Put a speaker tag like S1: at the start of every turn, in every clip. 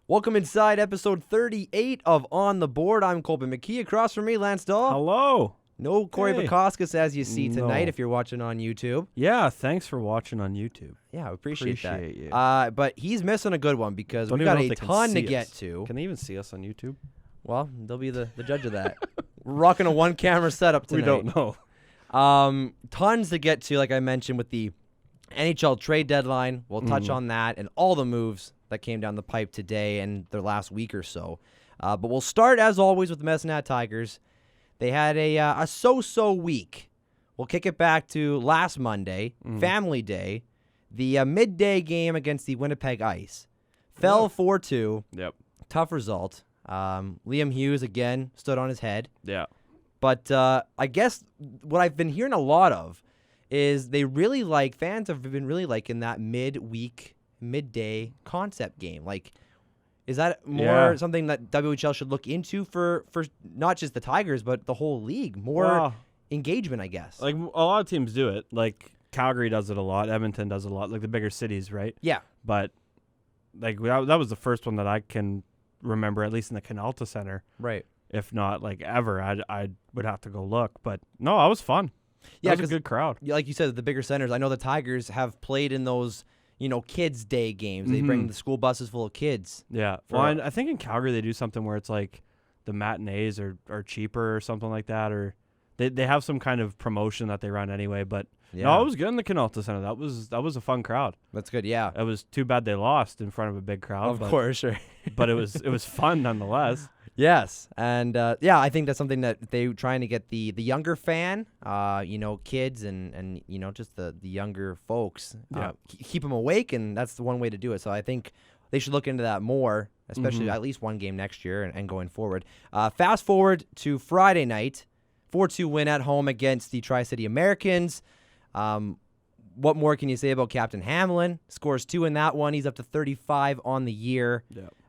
S1: Welcome inside episode 38 of On the Board. I'm Colby McKee. Across from me, Lance Dahl.
S2: Hello.
S1: No Cory
S2: Hey.
S1: Bukowskis as you see tonight
S2: No.
S1: if you're watching on YouTube.
S2: Yeah, thanks for watching on YouTube.
S1: Yeah, I appreciate that.
S2: You.
S1: But he's missing a good one because
S2: Don't
S1: we
S2: even
S1: got
S2: know
S1: a
S2: if they can
S1: ton to
S2: see
S1: get
S2: us.
S1: to.
S2: Can they even see us on YouTube?
S1: Well, they'll be the judge of that. We're rocking a one-camera setup tonight.
S2: We don't know.
S1: Tons to get to, like I mentioned, with the NHL Trade Deadline. We'll touch on that and all the moves that came down the pipe today and their last week or so. But we'll start, as always, with the Medicine Tigers. They had a so-so week. We'll kick it back to last Monday, Family Day, the midday game against the Winnipeg Ice. Fell 4-2.
S2: Yep.
S1: Tough result. Liam Hughes, again, stood on his head.
S2: Yeah.
S1: But I guess what I've been hearing a lot of is fans have been really liking that midday concept game. Like, is that more something that WHL should look into for not just the Tigers, but the whole league? More engagement, I guess.
S2: Like, a lot of teams do it. Like, Calgary does it a lot. Edmonton does it a lot. Like, the bigger cities, right?
S1: Yeah.
S2: But, like, that was the first one that I can remember, at least in the Canalta Center.
S1: Right.
S2: If not, like, ever. I would have to go look. But, no, that was fun.
S1: Yeah,
S2: it was a good crowd.
S1: Like you said, the bigger centers. I know the Tigers have played in those, kids' day games. They bring the school buses full of kids.
S2: Yeah. Well, I think in Calgary they do something where it's like the matinees are cheaper or something like that, or they have some kind of promotion that they run anyway. But no, it was good in the Canalta Center. That was a fun crowd.
S1: That's good. Yeah.
S2: It was too bad they lost in front of a big crowd.
S1: Of course, sure.
S2: But it was fun nonetheless.
S1: Yes, and I think that's something that they're trying to get the younger fan, kids and just the younger folks, keep them awake, and that's the one way to do it. So I think they should look into that more, especially at least one game next year and going forward. Fast forward to Friday night, 4-2 win at home against the Tri-City Americans. What more can you say about Captain Hamlin? Scores 2 in that one. He's up to 35 on the year,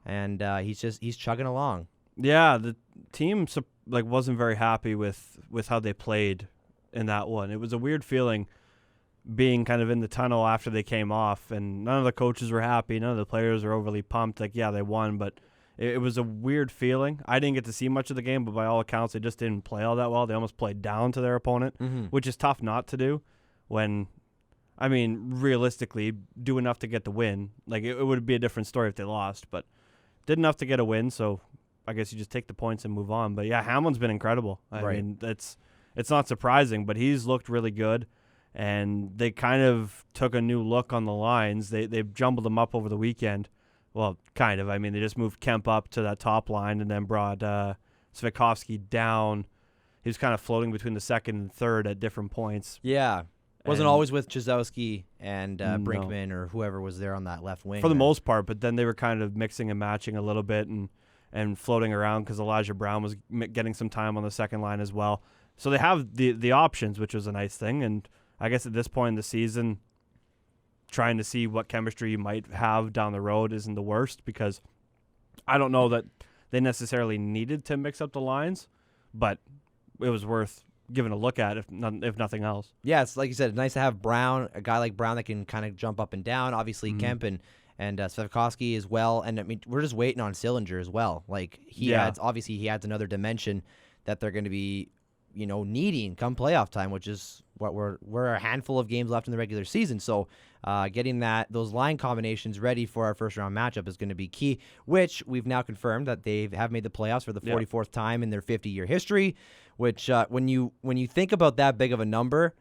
S1: and he's chugging along.
S2: Yeah, the team wasn't very happy with how they played in that one. It was a weird feeling being kind of in the tunnel after they came off, and none of the coaches were happy. None of the players were overly pumped. Like, yeah, they won, but it was a weird feeling. I didn't get to see much of the game, but by all accounts, they just didn't play all that well. They almost played down to their opponent, which is tough not to do when, I mean, realistically, do enough to get the win. Like, it would be a different story if they lost, but did enough to get a win, so I guess you just take the points and move on. But yeah, Hamlin's been incredible. I mean, it's not surprising, but he's looked really good. And they kind of took a new look on the lines. They jumbled them up over the weekend. Well, kind of. I mean, they just moved Kemp up to that top line and then brought Svikovsky down. He was kind of floating between the second and third at different points.
S1: Yeah. Wasn't always with Chizowski and Brinkman or whoever was there on that left wing.
S2: For the most part, but then they were kind of mixing and matching a little bit and floating around because Elijah Brown was getting some time on the second line as well. So they have the options, which was a nice thing. And I guess at this point in the season, trying to see what chemistry you might have down the road isn't the worst, because I don't know that they necessarily needed to mix up the lines, but it was worth giving a look at if nothing else.
S1: Yeah, it's like you said, it's nice to have Brown, a guy like Brown that can kind of jump up and down. Obviously, Kemp and Svikovsky as well. And I mean, we're just waiting on Sillinger as well. Like, he adds another dimension that they're going to be, needing come playoff time, which is what we're a handful of games left in the regular season. So getting those line combinations ready for our first round matchup is going to be key, which we've now confirmed that they have made the playoffs for the 44th time in their 50-year history, which when you think about that big of a number,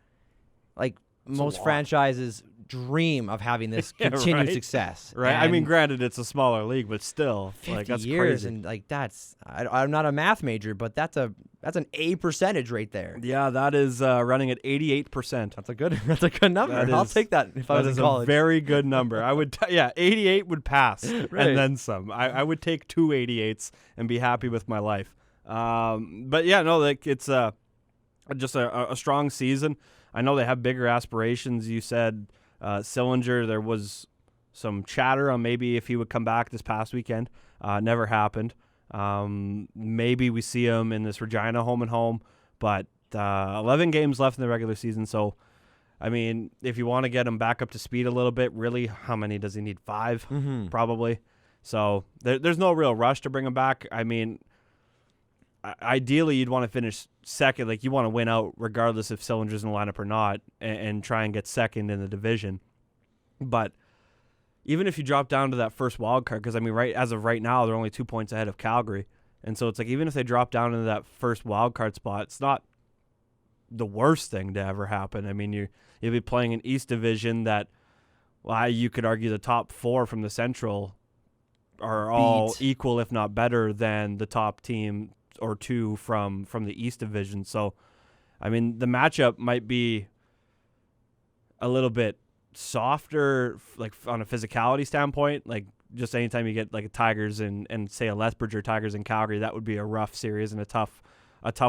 S1: like, most franchises dream of having this continued success.
S2: Right. I mean, granted, it's a smaller league, but still,
S1: 50
S2: that's
S1: years,
S2: crazy.
S1: and like I'm not a math major, but that's an A percentage right there.
S2: Yeah, that is running at 88%.
S1: That's a good number. I'll take that if I was in college.
S2: That is a very good number. I would 88 would pass,
S1: right,
S2: and then some. I would take 2 88s and be happy with my life. But yeah, no, like, it's just a strong season. I know they have bigger aspirations. You said Sillinger, there was some chatter on maybe if he would come back this past weekend. Never happened. Maybe we see him in this Regina home and home, but 11 games left in the regular season. So, I mean, if you want to get him back up to speed a little bit, really, how many does he need? 5, probably. So there's no real rush to bring him back. I mean, ideally you'd want to finish second. Like, you want to win out regardless if Sillinger's in the lineup or not, and try and get second in the division. But even if you drop down to that first wild card, because I mean, as of right now, they're only 2 points ahead of Calgary, and so it's like, even if they drop down into that first wild card spot, it's not the worst thing to ever happen. I mean, you'll be playing an East Division that, well, you could argue the top 4 from the Central are all equal, if not better, than the top team or 2 from the East Division. So, I mean, the matchup might be a little bit softer, like on a physicality standpoint. Like, just anytime you get like a Tigers and say a Lethbridge or Tigers in Calgary, that would be a rough series and a tough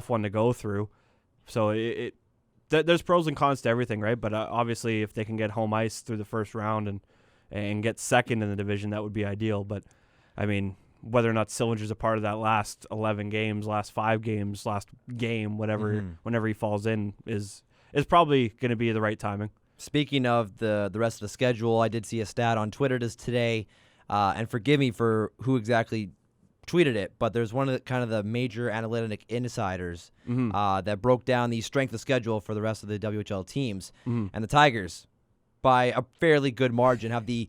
S2: one to go through. So there's pros and cons to everything, right? But obviously, if they can get home ice through the first round and get second in the division, that would be ideal. But I mean, whether or not Sillinger's a part of that last 11 games, last 5 games, last game, whatever, whenever he falls in, is probably going to be the right timing.
S1: Speaking of the rest of the schedule, I did see a stat on Twitter today, and forgive me for who exactly tweeted it, but there's one of the major analytic insiders that broke down the strength of schedule for the rest of the WHL teams, and the Tigers, by a fairly good margin, have the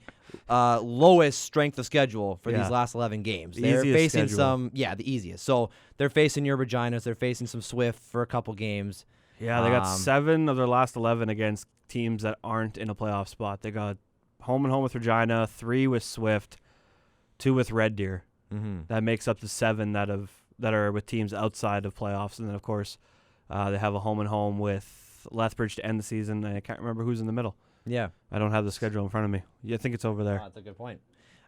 S1: lowest strength of schedule for these last 11 games. They're facing the easiest. So they're facing your Reginas, they're facing some Swift for a couple games.
S2: Yeah, they got 7 of their last 11 against teams that aren't in a playoff spot. They got home with Regina, 3 with Swift, 2 with Red Deer. That makes up the 7 that are with teams outside of playoffs. And then, of course, they have a home with Lethbridge to end the season. And I can't remember who's in the middle.
S1: Yeah.
S2: I don't have the schedule in front of me. Yeah, I think it's over there.
S1: That's a good point.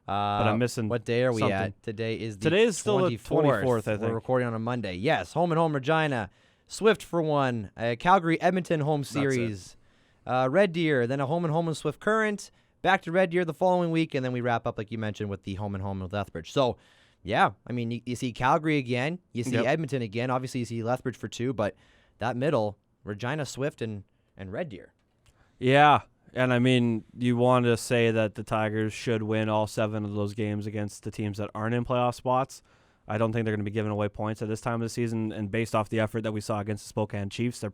S2: But I'm missing
S1: What day are we
S2: something.
S1: at? Today is
S2: still the 24th, I think.
S1: We're recording on a Monday. Yes, home Regina. Swift for 1. Calgary-Edmonton home series. Red Deer, then a home Swift Current. Back to Red Deer the following week, and then we wrap up, like you mentioned, with the home with Lethbridge. So, yeah, I mean, you see Calgary again. You see Edmonton again. Obviously, you see Lethbridge for 2, but that middle, Regina, Swift, and Red Deer.
S2: Yeah, and I mean, you want to say that the Tigers should win all 7 of those games against the teams that aren't in playoff spots. I don't think they're going to be giving away points at this time of the season, and based off the effort that we saw against the Spokane Chiefs, they're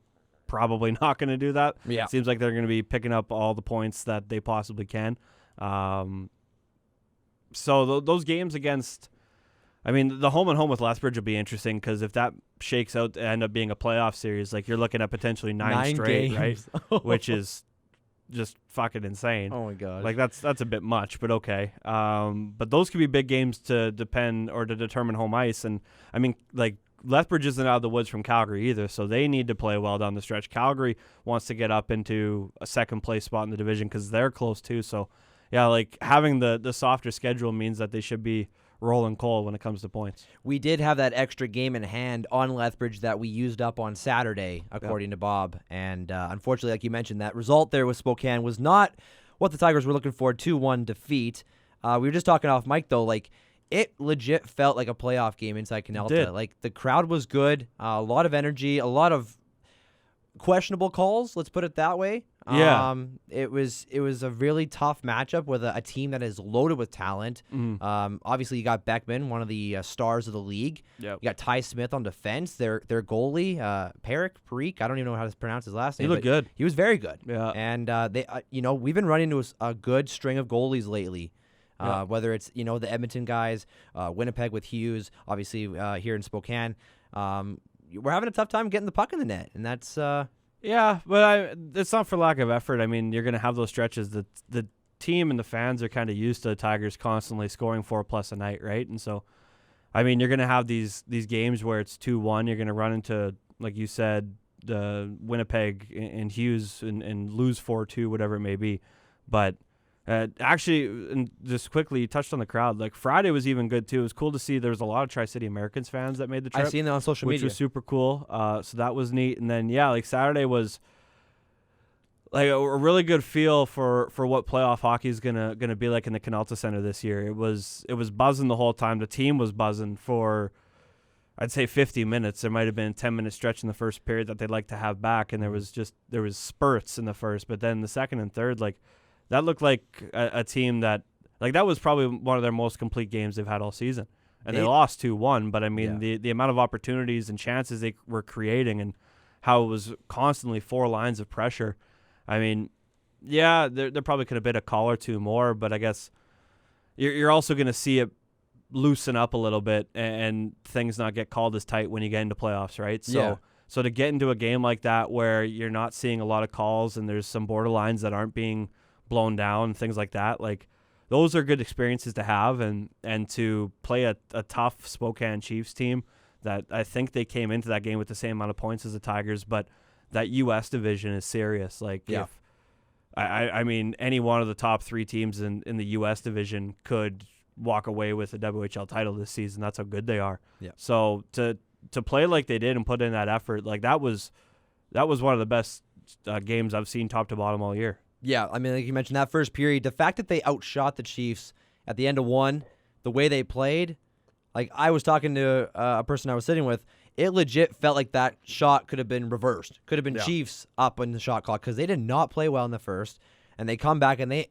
S2: probably not going to do that.
S1: Yeah.
S2: It seems like they're going to be picking up all the points that they possibly can. So those games against, I mean, the home with Lethbridge will be interesting, because if that shakes out to end up being a playoff series, like, you're looking at potentially 9 straight,
S1: games.
S2: Right? Which is just fucking insane.
S1: Oh my god!
S2: Like, that's a bit much, but okay. But those could be big games to determine home ice, and I mean, like, Lethbridge isn't out of the woods from Calgary either, so they need to play well down the stretch. Calgary wants to get up into a second place spot in the division because they're close too. So, yeah, like, having the softer schedule means that they should be rolling coal when it comes to points.
S1: We did have that extra game in hand on Lethbridge that we used up on Saturday, according to Bob. And unfortunately, like you mentioned, that result there with Spokane was not what the Tigers were looking for, 2-1 defeat. We were just talking off mic, though, like, it legit felt like a playoff game inside Canelta. Like, the crowd was good, a lot of energy, a lot of questionable calls, let's put it that way.
S2: Yeah.
S1: It was a really tough matchup with a team that is loaded with talent. Obviously, you got Beckman, one of the stars of the league.
S2: Yep.
S1: You got Ty Smith on defense, their goalie, Parikh. I don't even know how to pronounce his last name.
S2: He looked good.
S1: He was very good.
S2: Yeah.
S1: And they, we've been running into a good string of goalies lately. Whether it's, the Edmonton guys, Winnipeg with Hughes, obviously here in Spokane. We're having a tough time getting the puck in the net, and that's
S2: yeah, but it's not for lack of effort. I mean, you're going to have those stretches that the team and the fans are kind of used to the Tigers constantly scoring 4+ a night, right? And so, I mean, you're going to have these games where it's 2-1. You're going to run into, like you said, the Winnipeg and Hughes and lose 4-2, whatever it may be. But actually, and just quickly, you touched on the crowd. Like, Friday was even good, too. It was cool to see there was a lot of Tri-City Americans fans that made the trip.
S1: I've seen that on social media.
S2: Which was super cool. So that was neat. And then, yeah, like, Saturday was like a really good feel for what playoff hockey is gonna be like in the Canalta Center this year. It was buzzing the whole time. The team was buzzing for, I'd say, 50 minutes. There might have been a 10-minute stretch in the first period that they'd like to have back, and there was spurts in the first. But then the second and third, like, that looked like a team that Like, that was probably one of their most complete games they've had all season. And they lost 2-1, but I mean, the amount of opportunities and chances they were creating and how it was constantly 4 lines of pressure. I mean, yeah, there probably could have been a call or two more, but I guess you're also going to see it loosen up a little bit and things not get called as tight when you get into playoffs, right? So to get into a game like that where you're not seeing a lot of calls and there's some borderlines that aren't being blown down, things like that, like, those are good experiences to have, and to play a tough Spokane Chiefs team that I think they came into that game with the same amount of points as the Tigers, but that U.S. division is serious. Like, if I mean, any one of the top 3 teams in the U.S. division could walk away with a WHL title this season. That's how good they are.
S1: Yeah.
S2: So to play like they did and put in that effort, like, that was one of the best games I've seen top to bottom all year.
S1: Yeah, I mean, like you mentioned, that first period, the fact that they outshot the Chiefs at the end of one, the way they played, like, I was talking to a person I was sitting with, it legit felt like that shot could have been reversed. Could have been Chiefs up on the shot clock because they did not play well in the first, and they come back and they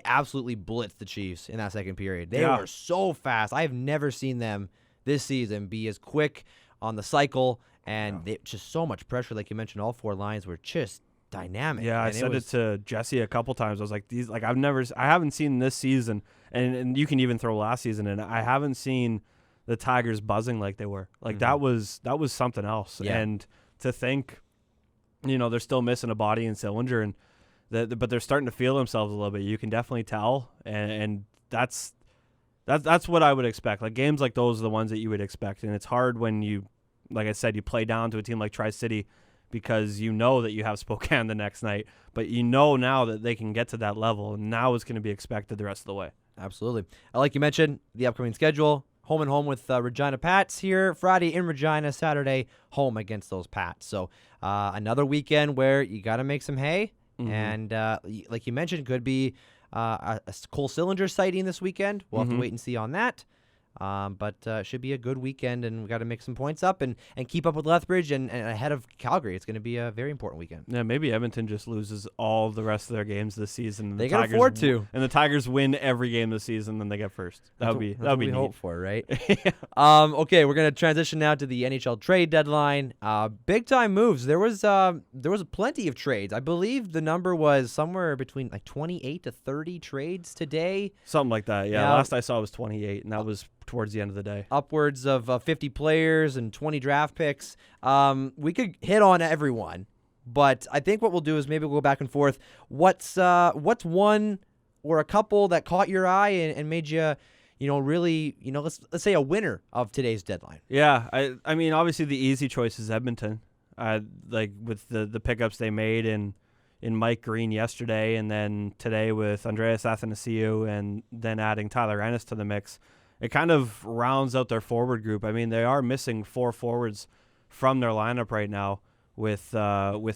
S1: absolutely blitzed the Chiefs in that second period. They were so fast. I've never seen them this season be as quick on the cycle, and just so much pressure. Like you mentioned, all 4 lines were just dynamic.
S2: Yeah, I said it to Jesse a couple times. I was like, I haven't seen this season, and you can even throw last season, and I haven't seen the Tigers buzzing like they were. Like, that was something else.
S1: Yeah.
S2: And to think, they're still missing a body in Sillinger, and but they're starting to feel themselves a little bit. You can definitely tell, and that's what I would expect. Like, games like those are the ones that you would expect, and it's hard when you, like I said, you play down to a team like Tri-City, because you know that you have Spokane the next night, but you know now that they can get to that level, and now it's going to be expected the rest of the way.
S1: Absolutely. Like you mentioned, the upcoming schedule, home and home with Regina Pats here, Friday in Regina, Saturday home against those Pats. So another weekend where you got to make some hay, and like you mentioned, could be a Cole Sillinger sighting this weekend. We'll have to wait and see on that. But should be a good weekend, and we got to make some points up and keep up with Lethbridge and ahead of Calgary. It's going to be a very important weekend.
S2: Yeah, maybe Edmonton just loses all the rest of their games this season.
S1: They can afford to,
S2: and the Tigers win every game this season, then they get first. That would be
S1: neat. Hope for, right? Okay, we're going to transition now to the NHL Trade Deadline. Big time moves. There was plenty of trades. I believe the number was somewhere between like 28 to 30 trades today.
S2: Something like that. Yeah, last I saw was 28, and that was towards the end of the day.
S1: Upwards of 50 players and 20 draft picks. We could hit on everyone, but I think what we'll do is maybe we'll go back and forth. What's one or a couple that caught your eye and made you, really, let's say a winner of today's deadline?
S2: Yeah, I mean, obviously the easy choice is Edmonton. Like with the pickups they made in Mike Green yesterday, and then today with Andreas Athanasiou, and then adding Tyler Ennis to the mix. It kind of rounds out their forward group. I mean, they are missing 4 forwards from their lineup right now with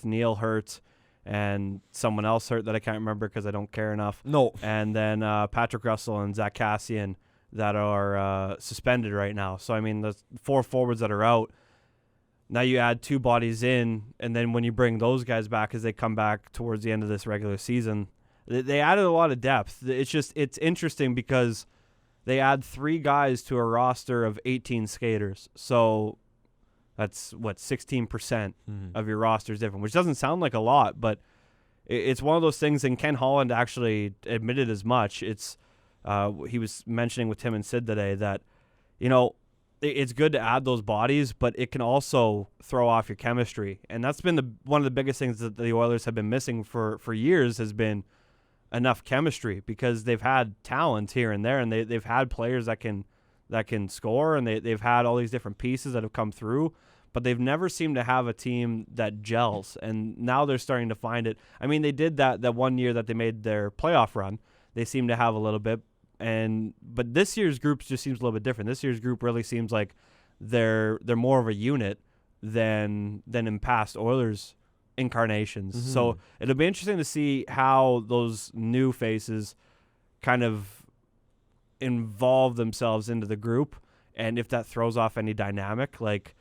S2: Neil hurt and someone else hurt that I can't remember because I don't care enough.
S1: No.
S2: And then Patrick Russell and Zach Kassian that are suspended right now. So, I mean, the 4 forwards that are out, now you add 2 bodies in, and then when you bring those guys back as they come back towards the end of this regular season, they added a lot of depth. It's interesting because they add 3 guys to a roster of 18 skaters. So that's, 16% of your roster is different, which doesn't sound like a lot, but it's one of those things, and Ken Holland actually admitted as much. It's he was mentioning with Tim and Sid today that, it's good to add those bodies, but it can also throw off your chemistry. And that's been one of the biggest things that the Oilers have been missing for years, has been enough chemistry, because they've had talent here and there, and they've had players that can score, and they've had all these different pieces that have come through, but they've never seemed to have a team that gels, and now they're starting to find it. I mean, they did that one year that they made their playoff run. They seem to have a little bit, but this year's group just seems a little bit different. This year's group really seems like they're more of a unit than in past Oilers incarnations. So it'll be interesting to see how those new faces kind of involve themselves into the group, and if that throws off any dynamic. Like,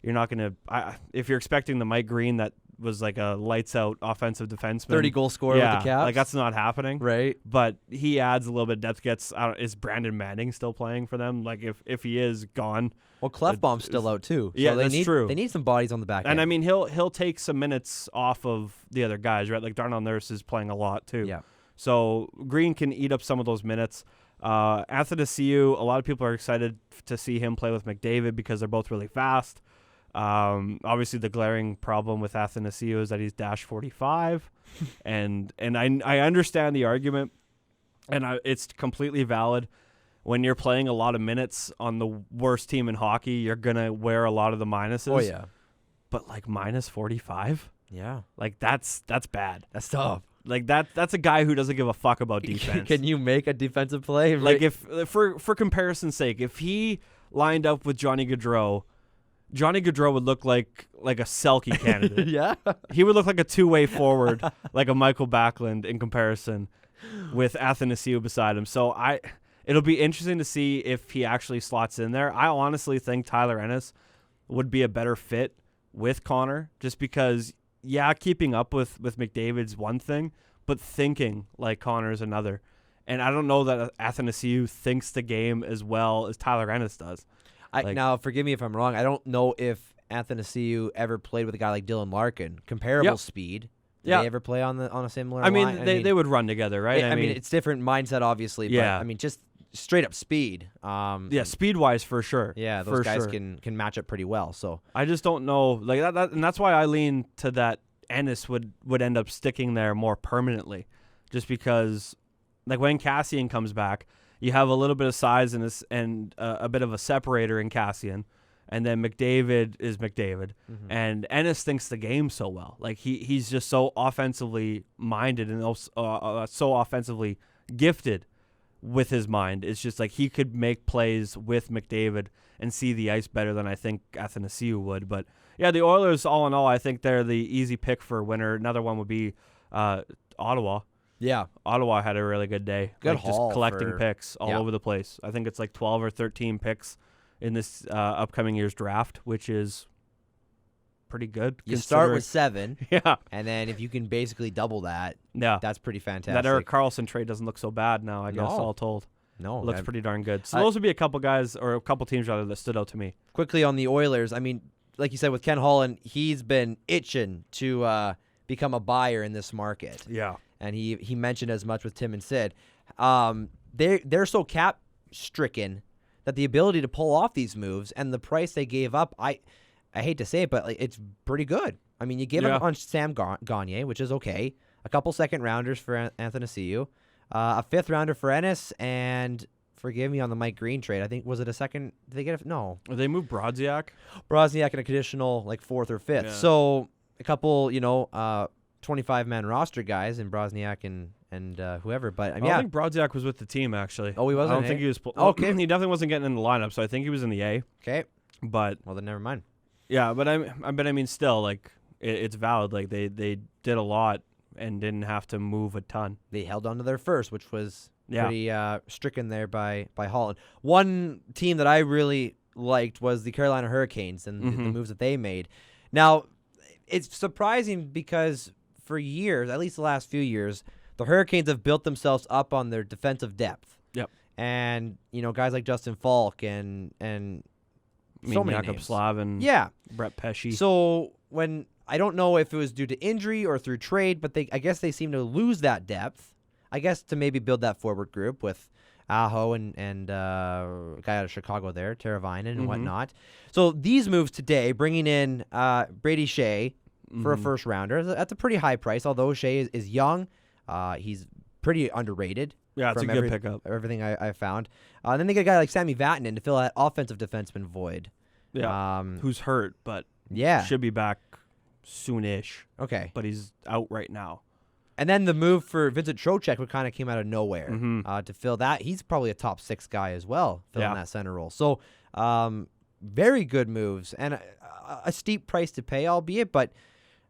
S2: you're not going to, if you're expecting the Mike Green that was like a lights out offensive defenseman,
S1: 30-goal scorer with the Caps.
S2: Like that's not happening,
S1: right?
S2: But he adds a little bit of depth. Is Brandon Manning still playing for them? Like if he is gone,
S1: well, Clefbaum's still out too.
S2: Yeah,
S1: so
S2: that's true.
S1: They need some bodies on the back end.
S2: And I mean, he'll take some minutes off of the other guys, right? Like Darnell Nurse is playing a lot too.
S1: Yeah.
S2: So Green can eat up some of those minutes. Athanasiou, a lot of people are excited to see him play with McDavid because they're both really fast. Obviously, the glaring problem with Athanasiou is that he's dash 45, and I understand the argument, and it's completely valid. When you're playing a lot of minutes on the worst team in hockey, you're gonna wear a lot of the minuses.
S1: Oh yeah,
S2: but like minus 45,
S1: yeah,
S2: like that's bad.
S1: That's tough.
S2: Like that's a guy who doesn't give a fuck about defense.
S1: Can you make a defensive play?
S2: Like if for comparison's sake, if he lined up with Johnny Gaudreau would look like a Selke candidate.
S1: Yeah,
S2: he would look like a two-way forward, like a Michael Backlund in comparison, with Athanasiou beside him. So it'll be interesting to see if he actually slots in there. I honestly think Tyler Ennis would be a better fit with Connor, just because. Yeah, keeping up with McDavid's one thing, but thinking like Connor is another. And I don't know that Athanasiou thinks the game as well as Tyler Ennis does.
S1: Now, forgive me if I'm wrong. I don't know if Athanasiou ever played with a guy like Dylan Larkin. Comparable speed. Did they ever play on a similar line?
S2: They would run together, right?
S1: I mean, it's different mindset, obviously.
S2: Yeah.
S1: But, I mean, just straight up speed.
S2: Speed-wise, for sure.
S1: Yeah, those guys can match up pretty well. So
S2: I just don't know. Like that, and that's why I lean to that Ennis would end up sticking there more permanently, just because, like when Cassian comes back, you have a little bit of size and a bit of a separator in Cassian, and then McDavid is McDavid, and Ennis thinks the game so well. Like he's just so offensively minded and so offensively gifted with his mind. It's just like he could make plays with McDavid and see the ice better than I think Athanasiou would. But yeah, the Oilers, all in all, I think they're the easy pick for winner. Another one would be Ottawa.
S1: Yeah.
S2: Ottawa had a really good day.
S1: Good
S2: like just collecting picks all
S1: Yeah.
S2: over the place. I think it's like 12 or 13 picks in this upcoming year's draft, which is pretty good.
S1: You start with 7,
S2: Yeah.
S1: and then if you can basically double that,
S2: Yeah.
S1: that's pretty fantastic.
S2: That Erik Karlsson trade doesn't look so bad now, I guess,
S1: No.
S2: all told.
S1: No.
S2: It looks pretty darn good. So those would be a couple guys, or a couple teams rather, that stood out to me.
S1: Quickly on the Oilers, I mean, like you said, with Ken Holland, he's been itching to become a buyer in this market.
S2: Yeah.
S1: And he mentioned as much with Tim and Sid. They're so cap stricken that the ability to pull off these moves and the price they gave up, I hate to say it, but it's pretty good. I mean, you give him on Sam Gagner, which is okay. A couple second rounders for Athanasiou, a 5th rounder for Ennis, and forgive me on the Mike Green trade. I think, was it a second? Did they get no?
S2: They moved Brodziak
S1: Brozniak in a conditional like 4th or 5th.
S2: Yeah.
S1: So a couple, 25-man roster guys in Brozniak and whoever. But
S2: I don't think Brodziak was with the team, actually.
S1: Oh, he wasn't?
S2: I don't think he was.
S1: Okay.
S2: He definitely wasn't getting in the lineup, so I think he was in the A.
S1: Okay.
S2: But
S1: Well, then never mind.
S2: yeah, but I mean, still, like it's valid. Like they did a lot and didn't have to move a ton.
S1: They held on to their first, which was
S2: Yeah.
S1: pretty stricken there by Holland. One team that I really liked was the Carolina Hurricanes and the moves that they made. Now, it's surprising because for years, at least the last few years, the Hurricanes have built themselves up on their defensive depth.
S2: Yep.
S1: And, guys like Justin Falk and so many
S2: Jakob
S1: names.
S2: Slavin.
S1: Yeah.
S2: Brett Pesce.
S1: So when I don't know if it was due to injury or through trade, but I guess they seem to lose that depth. I guess to maybe build that forward group with Aho and a guy out of Chicago there, Teravainen and whatnot. So these moves today, bringing in Brady Shea for a first rounder, that's a pretty high price. Although Shea is young, he's pretty underrated.
S2: Yeah, it's a good pickup.
S1: Everything I found. Then they get a guy like Sammy Vatanen to fill that offensive defenseman void.
S2: Yeah, who's hurt, but
S1: yeah,
S2: should be back soonish.
S1: Okay,
S2: but he's out right now.
S1: And then the move for Vincent Trocheck, which kind of came out of nowhere to fill that. He's probably a top 6 guy as well, filling that center role. So very good moves and a steep price to pay, albeit, but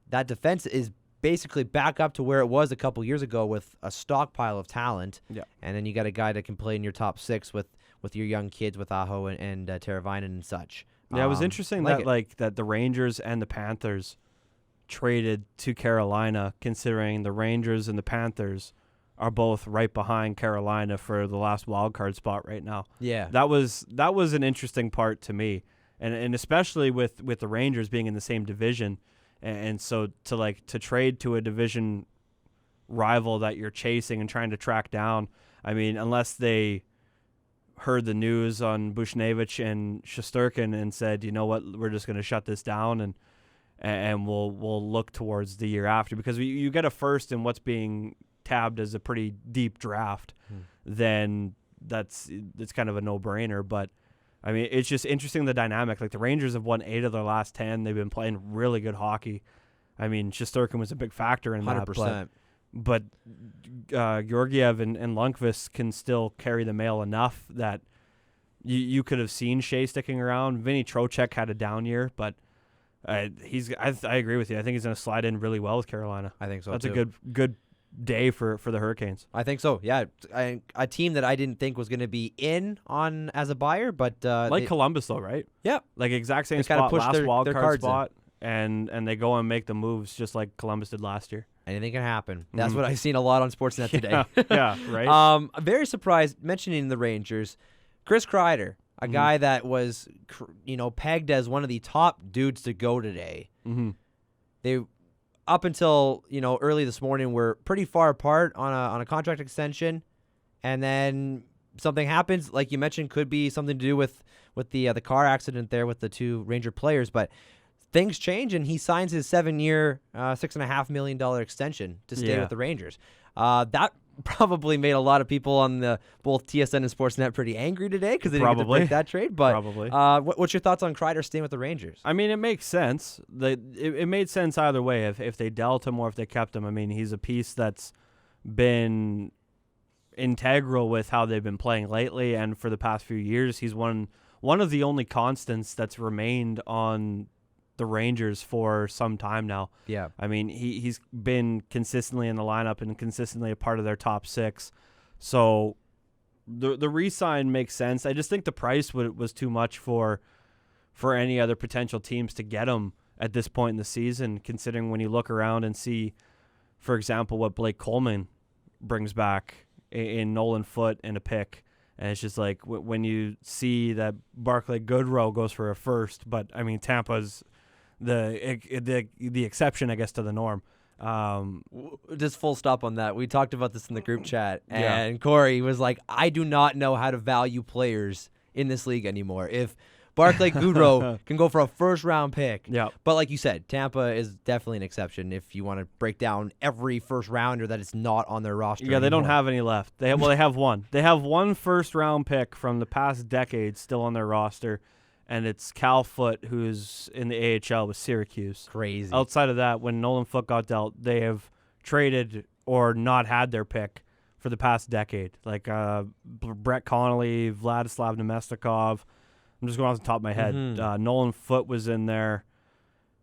S1: that defense is basically back up to where it was a couple years ago with a stockpile of talent.
S2: Yeah.
S1: And then you got a guy that can play in your top 6 with your young kids with Aho and Teravainen and such.
S2: Yeah, it was interesting that the Rangers and the Panthers traded to Carolina, considering the Rangers and the Panthers are both right behind Carolina for the last wild card spot right now.
S1: Yeah.
S2: That was an interesting part to me. And especially with the Rangers being in the same division. And so to trade to a division rival that you're chasing and trying to track down, I mean, unless they heard the news on Buchnevich and Shesterkin and said, you know what, we're just going to shut this down and we'll look towards the year after, because you get a first in what's being tabbed as a pretty deep draft, then it's kind of a no-brainer. But I mean, it's just interesting, the dynamic. Like, the Rangers have won 8 of their last 10. They've been playing really good hockey. I mean, Shesterkin was a big factor in
S1: 100%.
S2: that. But Georgiev and Lundqvist can still carry the mail enough that you could have seen Shea sticking around. Vinny Trocheck had a down year, but I agree with you. I think he's going to slide in really well with Carolina.
S1: I think so,
S2: That's
S1: too.
S2: a good day for the Hurricanes.
S1: I think so, yeah. A team that I didn't think was going to be in on as a buyer, but
S2: Columbus, though, right?
S1: Yeah.
S2: Like, exact same
S1: They kinda
S2: spot,
S1: pushed
S2: last
S1: their
S2: wild card spot,
S1: in.
S2: and they go and make the moves just like Columbus did last year.
S1: Anything can happen. That's what I've seen a lot on Sportsnet today.
S2: Yeah, right.
S1: Very surprised, mentioning the Rangers, Chris Kreider, a guy that was, pegged as one of the top dudes to go today. They, up until early this morning, were pretty far apart on a contract extension, and then something happens, like you mentioned, could be something to do with the car accident there with the 2 Ranger players, but things change, and he signs his 7-year, $6.5 million extension to stay with the Rangers. That probably made a lot of people on both TSN and Sportsnet pretty angry today, because they didn't get to break that trade. But what's your thoughts on Kreider staying with the Rangers?
S2: I mean, it makes sense. It made sense either way. If they dealt him or if they kept him, I mean, he's a piece that's been integral with how they've been playing lately, and for the past few years, he's one of the only constants that's remained on the Rangers for some time now.
S1: Yeah.
S2: I mean, he's been consistently in the lineup and consistently a part of their top 6. So the re-sign makes sense. I just think the price was too much for any other potential teams to get him at this point in the season, considering when you look around and see, for example, what Blake Coleman brings back in Nolan Foote and a pick. And it's just like when you see that Barclay Goodrow goes for a first, but I mean, Tampa's the exception, I guess, to the norm.
S1: Just full stop on that. We talked about this in the group chat, and Cory was like, I do not know how to value players in this league anymore. If Barclay Goodrow can go for a first-round pick. But like you said, Tampa is definitely an exception if you want to break down every first-rounder that is not on their roster anymore.
S2: They don't have any left. They have one. They have one first-round pick from the past decade still on their roster, and it's Cal Foote, who's in the AHL with Syracuse.
S1: Crazy.
S2: Outside of that, when Nolan Foote got dealt, they have traded or not had their pick for the past decade. Like Brett Connolly, Vladislav Nemestikov. I'm just going off the top of my head. Nolan Foote was in there.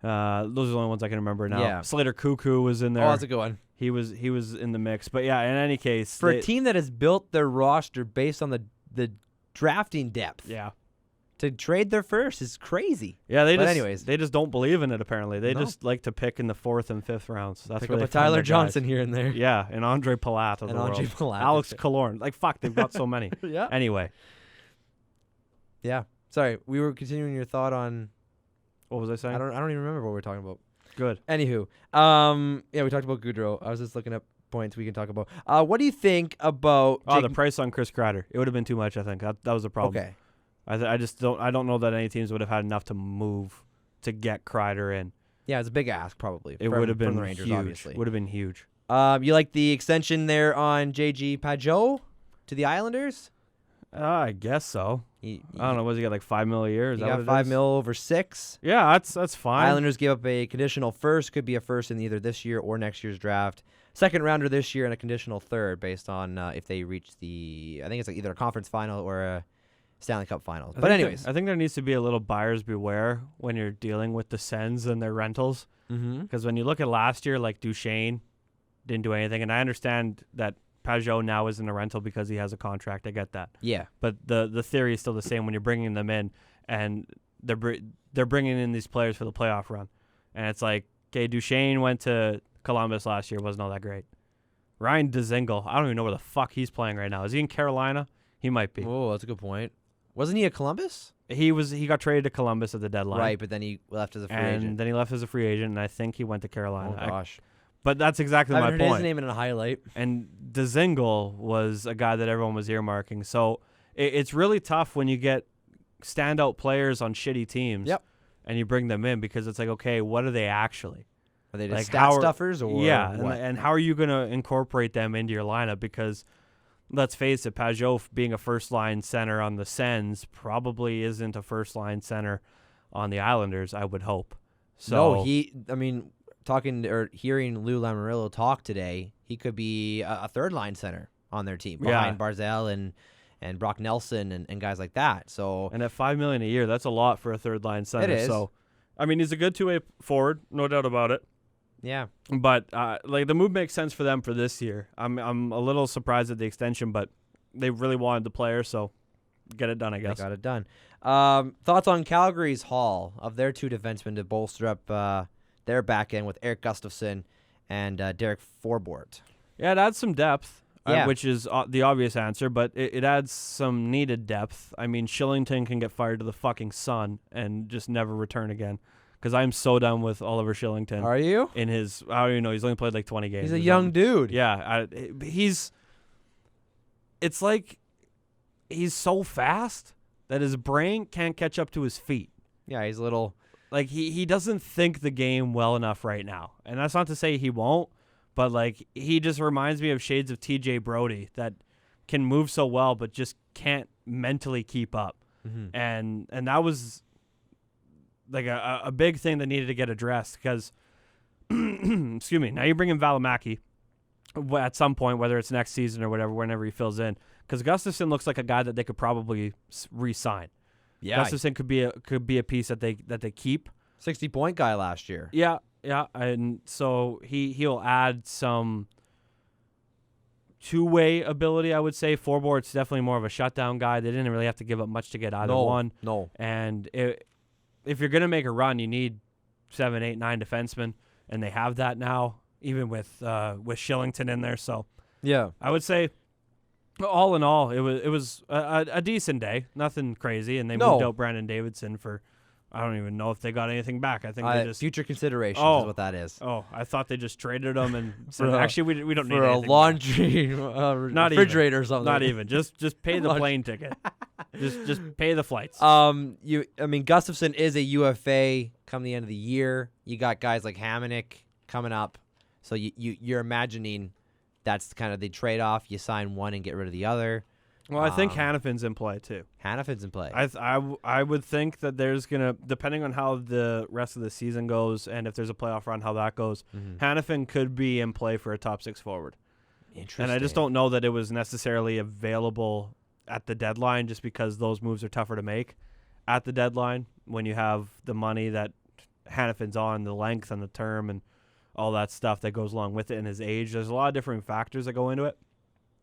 S2: Those are the only ones I can remember now.
S1: Yeah.
S2: Slater Cuckoo was in there.
S1: Oh, that's a good one.
S2: He was in the mix. But yeah, in any case,
S1: for a team that has built their roster based on the drafting depth.
S2: Yeah.
S1: To trade their first is crazy.
S2: Yeah, they just don't believe in it, apparently. They just like to pick in the 4th and 5th rounds. That's
S1: pick
S2: where
S1: up
S2: they
S1: a Tyler
S2: guys.
S1: Johnson here and there.
S2: Yeah, and Andre Palat of the world. Alex Killorn. Like, fuck, they've got so many.
S1: Yeah.
S2: Anyway.
S1: Yeah. Sorry, we were continuing your thought on...
S2: What was I saying?
S1: I don't even remember what we were talking about.
S2: Good.
S1: Anywho. We talked about Goodrow. I was just looking up points we can talk about. What do you think about...
S2: the price on Chris Kreider. It would have been too much, I think. That was a problem.
S1: Okay.
S2: I just don't know that any teams would have had enough to move to get Kreider in.
S1: Yeah, it's a big ask, probably.
S2: It would have been
S1: from the Rangers,
S2: huge.
S1: obviously.
S2: Would have been huge.
S1: You like the extension there on J.G. Pajot to the Islanders?
S2: I guess so. I don't know. Was he got like $5 million a year?
S1: He got $5 million over 6.
S2: Yeah, that's fine.
S1: Islanders gave up a conditional first. Could be a first in either this year or next year's draft. Second rounder this year and a conditional third based on if they reach the... I think it's like either a conference final or a Stanley Cup final. But anyways.
S2: I think there needs to be a little buyer's beware when you're dealing with the Sens and their rentals. Because when you look at last year, like Duchesne didn't do anything. And I understand that Pajot now isn't a rental because he has a contract. I get that.
S1: Yeah.
S2: But the theory is still the same when you're bringing them in and they're bringing in these players for the playoff run. And it's like, Okay, Duchesne went to Columbus last year. Wasn't all that great. Ryan Dzingel, I don't even know where the fuck he's playing right now. Is he in Carolina? He might be.
S1: Oh, that's a good point. Wasn't he at Columbus?
S2: He got traded to Columbus at the deadline.
S1: Right, but then he left as a free agent.
S2: And then he left as a free agent, and I think he went to Carolina.
S1: Oh, gosh.
S2: But that's exactly my point.
S1: His name in a highlight.
S2: And Dzingel was a guy that everyone was earmarking. So it's really tough when you get standout players on shitty teams.
S1: Yep.
S2: And you bring them in because it's like, okay, what are they actually?
S1: Are they just stat stuffers or
S2: yeah,
S1: what?
S2: And how are you going to incorporate them into your lineup? Because let's face it, Pajot being a first-line center on the Sens probably isn't a first-line center on the Islanders, I would hope. So
S1: No, hearing Lou Lamoriello talk today, he could be a third-line center on their team behind Barzal and Brock Nelson and guys like that. So
S2: and at $5 million a year, that's a lot for a third-line center.
S1: It is.
S2: So, I mean, he's a good two-way forward, no doubt about it.
S1: Yeah.
S2: But the move makes sense for them for this year. I'm a little surprised at the extension, but they really wanted the player, so get it done, I guess.
S1: They got it done. Thoughts on Calgary's haul of their two defensemen to bolster up their back end with Eric Gustafsson and Derek Forbort?
S2: Yeah, it adds some depth,
S1: Yeah.
S2: which is the obvious answer, but it adds some needed depth. I mean, Shillington can get fired to the fucking sun and just never return again. Because I'm so done with Oliver Shillington.
S1: Are you?
S2: I don't even know. He's only played like 20 games.
S1: He's a young dude.
S2: Yeah. It's like he's so fast that his brain can't catch up to his feet.
S1: Yeah, he's a little...
S2: Like, he doesn't think the game well enough right now. And that's not to say he won't, but, like, he just reminds me of shades of TJ Brody that can move so well but just can't mentally keep up.
S1: Mm-hmm.
S2: And that was... like a big thing that needed to get addressed because, excuse me, now you bring in Valimaki at some point, whether it's next season or whatever, whenever he fills in, because Gustafsson looks like a guy that they could probably re-sign.
S1: Yeah,
S2: Gustafsson could be a piece that they keep.
S1: 60-point guy last year.
S2: Yeah, and so he'll add some two-way ability, I would say. Forbort's definitely more of a shutdown guy. They didn't really have to give up much to get either one.
S1: No,
S2: and if you're going to make a run, you need 7, 8, 9 defensemen, and they have that now, even with Shillington in there. So
S1: yeah,
S2: I would say, all in all, it was a decent day, nothing crazy, and they moved out Brandon Davidson for, I don't even know if they got anything back. I think they just
S1: future consideration is what that is.
S2: Oh, I thought they just traded them and said, actually we don't need
S1: for a laundry refrigerator or something.
S2: Not even just pay the plane ticket. Just pay the flights.
S1: Gustafsson is a UFA come the end of the year. You got guys like Hamonic coming up, so you're imagining that's kind of the trade off. You sign one and get rid of the other.
S2: Well, I think Hannafin's in play too.
S1: Hannafin's in play.
S2: I would think that there's gonna, depending on how the rest of the season goes and if there's a playoff run, how that goes, Hannafin could be in play for a top 6 forward.
S1: Interesting.
S2: And I just don't know that it was necessarily available at the deadline, just because those moves are tougher to make at the deadline when you have the money that Hannafin's on, the length and the term and all that stuff that goes along with it, and his age. There's a lot of different factors that go into it.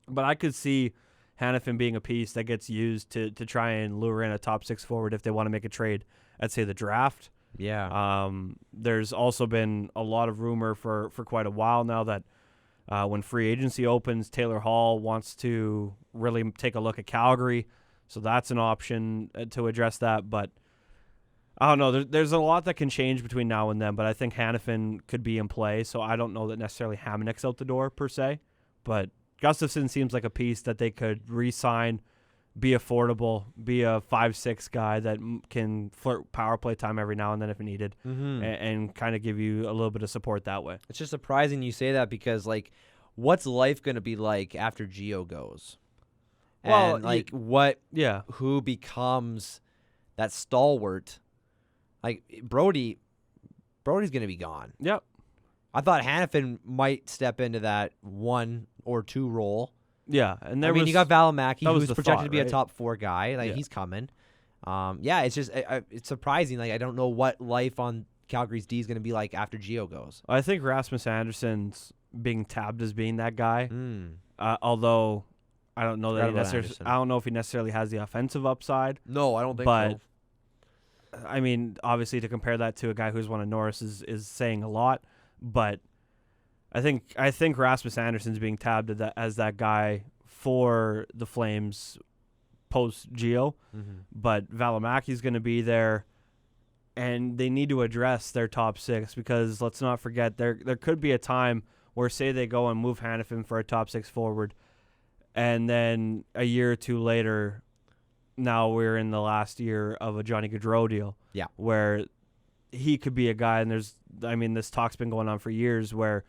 S2: But I could see Hannafin being a piece that gets used to try and lure in a top 6 forward if they want to make a trade at, say, the draft.
S1: Yeah.
S2: There's also been a lot of rumor for quite a while now that when free agency opens, Taylor Hall wants to really take a look at Calgary. So that's an option to address that. But I don't know. There's a lot that can change between now and then, but I think Hannafin could be in play. So I don't know that necessarily Hamonic's out the door per se, but Gustafsson seems like a piece that they could re-sign, be affordable, be a 5-6 guy that can flirt power play time every now and then if needed, and kind of give you a little bit of support that way.
S1: It's just surprising you say that because, like, what's life going to be like after Gio goes?
S2: Well,
S1: and, who becomes that stalwart? Like, Brody's going to be gone.
S2: Yep.
S1: I thought Hannafin might step into that 1 or 2 role.
S2: Yeah, and you
S1: got Valimaki, who's projected to be
S2: right?
S1: a top 4 guy. Like, he's coming. It's just it's surprising. Like, I don't know what life on Calgary's D is going to be like after Gio goes.
S2: I think Rasmus Anderson's being tabbed as being that guy. Although I don't know that I don't know if he necessarily has the offensive upside.
S1: No, I don't think
S2: so. I mean, obviously to compare that to a guy who's won a Norris is saying a lot, but I think Rasmus Anderson's being tabbed as that guy for the Flames post Gio, but Valimaki's going to be there, and they need to address their top six because let's not forget there could be a time where say they go and move Hanifin for a top six forward, and then a year or two later, now we're in the last year of a Johnny Gaudreau deal, where he could be a guy, and this talk's been going on for years where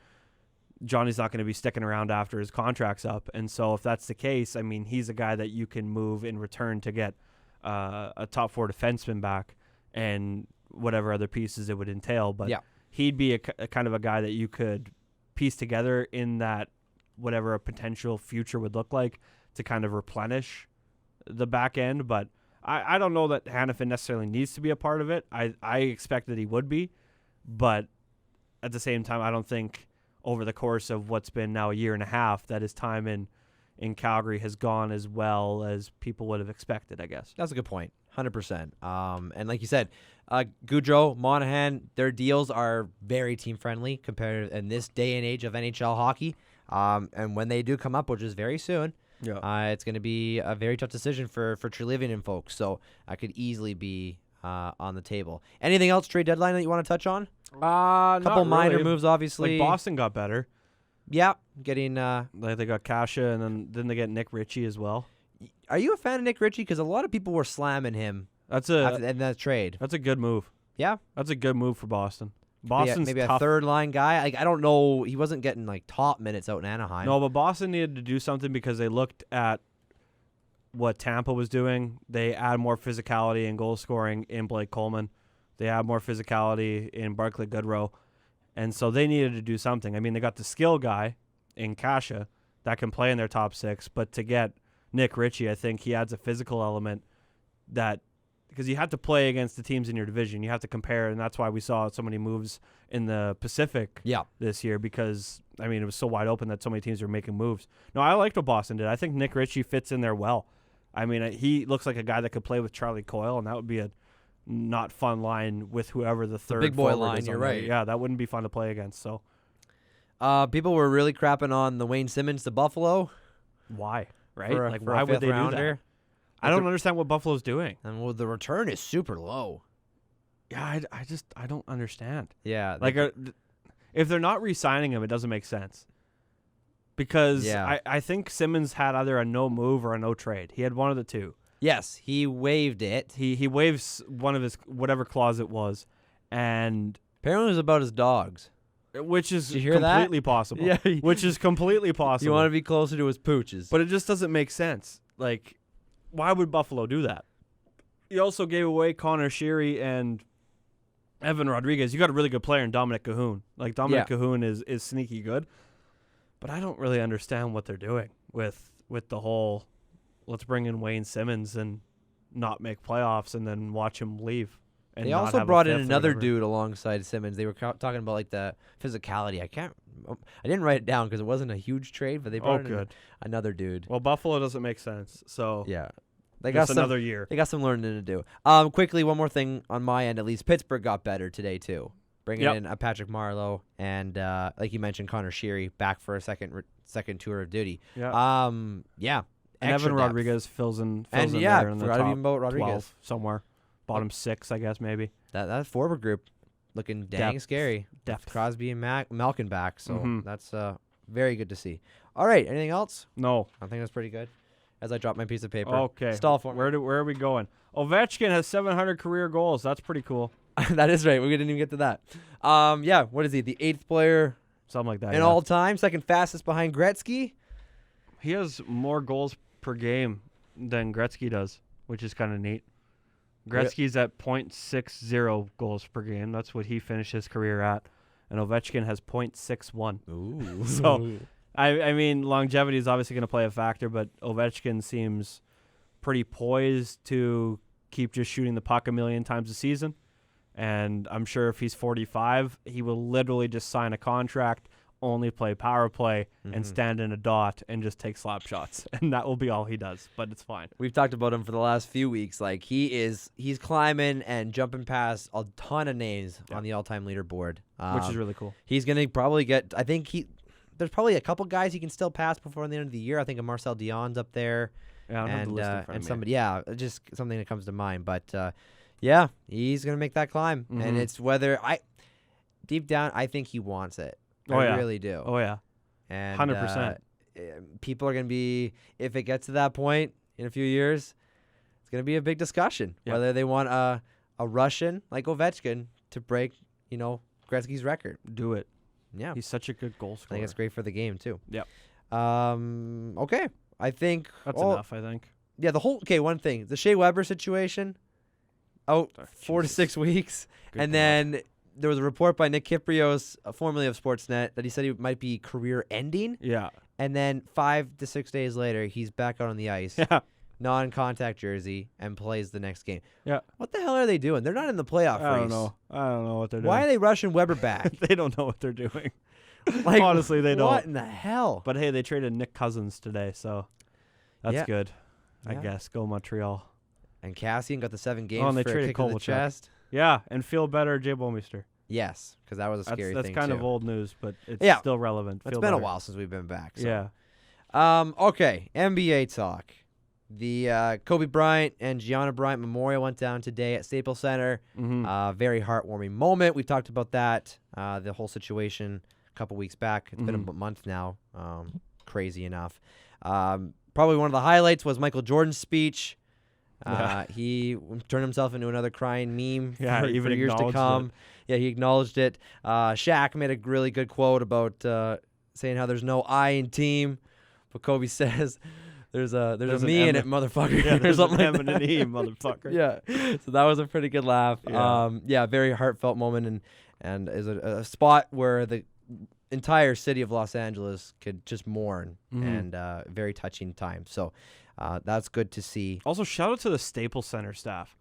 S2: Johnny's not going to be sticking around after his contract's up. And so if that's the case, I mean, he's a guy that you can move in return to get a top four defenseman back and whatever other pieces it would entail. But he'd be a kind of a guy that you could piece together in that whatever a potential future would look like to kind of replenish the back end. But I don't know that Hanifin necessarily needs to be a part of it. I expect that he would be. But at the same time, I don't think over the course of what's been now a year and a half that his time in Calgary has gone as well as people would have expected, I guess.
S1: That's a good point. 100%. And like you said, Gaudreau, Monahan, their deals are very team-friendly compared in this day and age of NHL hockey. And when they do come up, which is very soon, it's going to be a very tough decision for Treleaven and folks. So I could easily be on the table. Anything else trade deadline that you want to touch on? A couple minor moves, obviously.
S2: Like Boston got better.
S1: Yeah, getting.
S2: Like they got Kasha, and then didn't they get Nick Ritchie as well?
S1: Are you a fan of Nick Ritchie? Because a lot of people were slamming him. In that trade.
S2: That's a good move.
S1: Yeah,
S2: that's a good move for Boston. Boston's
S1: maybe
S2: tough.
S1: A third line guy. Like I don't know. He wasn't getting like top minutes out in Anaheim.
S2: No, but Boston needed to do something because they looked at what Tampa was doing. They add more physicality and goal scoring in Blake Coleman. They add more physicality in Barclay Goodrow. And so they needed to do something. I mean, they got the skill guy in Kasha that can play in their top six, but to get Nick Ritchie, I think he adds a physical element that because you have to play against the teams in your division. You have to compare, and that's why we saw so many moves in the Pacific this year because, I mean, it was so wide open that so many teams were making moves. No, I liked what Boston did. I think Nick Ritchie fits in there well. I mean, he looks like a guy that could play with Charlie Coyle, and that would be a not fun line with whoever the third
S1: big boy
S2: forward
S1: line.
S2: is.
S1: You're right.
S2: Yeah, that wouldn't be fun to play against. So,
S1: people were really crapping on the Wayne Simmons to Buffalo.
S2: Why? Right?
S1: For
S2: why would they do that? I don't understand what Buffalo's doing.
S1: And the return is super low.
S2: Yeah, I don't understand.
S1: Yeah,
S2: if they're not re-signing him, it doesn't make sense. Because I think Simmons had either a no move or a no trade. He had one of the two.
S1: Yes, he waived it.
S2: He waives one of his whatever clause it was, and
S1: apparently it was about his dogs,
S2: which is completely possible.
S1: Yeah,
S2: which is completely possible.
S1: You want to be closer to his pooches,
S2: but it just doesn't make sense. Like, why would Buffalo do that? He also gave away Connor Sheary and Evan Rodriguez. You got a really good player in Dominic Cahoon. Like Dominic Cahoon is sneaky good, but I don't really understand what they're doing with the whole. Let's bring in Wayne Simmons and not make playoffs and then watch him leave. And
S1: they also brought in another dude alongside Simmons. They were talking about like the physicality. I didn't write it down because it wasn't a huge trade, but they brought in another dude.
S2: Well, Buffalo doesn't make sense. So
S1: yeah, they got
S2: another year.
S1: They got some learning to do. Quickly, one more thing on my end at least. Pittsburgh got better today too, bringing in a Patrick Marleau and like you mentioned, Connor Sheary back for a second tour of duty.
S2: Yeah. And Evan Rodriguez fills in there in the top about Rodriguez. 12 somewhere. Bottom 6, I guess, maybe.
S1: That forward group looking dang scary.
S2: Depth.
S1: Crosby and Malkin back, so that's very good to see. All right, anything else?
S2: No.
S1: I think that's pretty good. As I drop my piece of paper.
S2: Okay.
S1: Stall for me.
S2: Where are we going? Ovechkin has 700 career goals. That's pretty cool.
S1: That is right. We didn't even get to that. What is he? The 8th player
S2: something like that
S1: in all time, second fastest behind Gretzky.
S2: He has more goals per game than Gretzky does, which is kind of neat. Gretzky's at .60 goals per game. That's what he finished his career at. And Ovechkin has .61.
S1: Ooh.
S2: So, I mean, longevity is obviously going to play a factor, but Ovechkin seems pretty poised to keep just shooting the puck a million times a season. And I'm sure if he's 45, he will literally just sign a contract only play power play and stand in a dot and just take slap shots, and that will be all he does. But it's fine.
S1: We've talked about him for the last few weeks. Like he's climbing and jumping past a ton of names on the all-time leaderboard,
S2: Which is really cool.
S1: He's gonna probably get. I think there's probably a couple guys he can still pass before the end of the year. I think Marcel Dion's up there.
S2: Yeah, I don't have the list in front of me.
S1: Somebody. Yeah, just something that comes to mind. But yeah, he's gonna make that climb, and it's whether deep down I think he wants it. I really do.
S2: Oh yeah,
S1: and
S2: 100%.
S1: People are gonna be, if it gets to that point in a few years, it's gonna be a big discussion whether they want a Russian like Ovechkin to break, Gretzky's record.
S2: Do it.
S1: Yeah,
S2: he's such a good goal scorer.
S1: I think it's great for the game too.
S2: Yep.
S1: Okay, I think
S2: that's enough. I think.
S1: Yeah, one thing, the Shea Weber situation, out 4 to 6 weeks, and then there was a report by Nick Kyprios, formerly of Sportsnet, that he said he might be career-ending.
S2: Yeah.
S1: And then 5 to 6 days later, he's back out on the ice, non-contact jersey, and plays the next game.
S2: Yeah.
S1: What the hell are they doing? They're not in the playoff race.
S2: I don't know what they're doing.
S1: Why are they rushing Weber back?
S2: They don't know what they're doing. Honestly, they don't.
S1: What in the hell?
S2: But hey, they traded Nick Cousins today, so that's good. I guess. Go Montreal.
S1: And Cassian got the 7 games
S2: and they
S1: for a
S2: traded
S1: kick to the chest.
S2: Yeah, and feel better, Jay Bomeister.
S1: Yes, because that was a scary thing,
S2: That's kind of old news, but it's still relevant.
S1: It's been a while since we've been back. So.
S2: Yeah.
S1: Okay, NBA talk. The Kobe Bryant and Gianna Bryant Memorial went down today at Staples Center. Very heartwarming moment. We've talked about that, the whole situation a couple weeks back. It's been a month now. Crazy enough. Probably one of the highlights was Michael Jordan's speech. He turned himself into another crying meme for years to come. Yeah, he acknowledged it. Shaq made a really good quote about saying how there's no I in team, but Kobe says there's a me in it, motherfucker.
S2: Yeah, there's
S1: something
S2: an M
S1: like
S2: and an E, motherfucker.
S1: Yeah, so that was a pretty good laugh.
S2: Yeah,
S1: very heartfelt moment, and is a spot where the entire city of Los Angeles could just mourn, and very touching time. So that's good to see.
S2: Also, shout out to the Staples Center staff.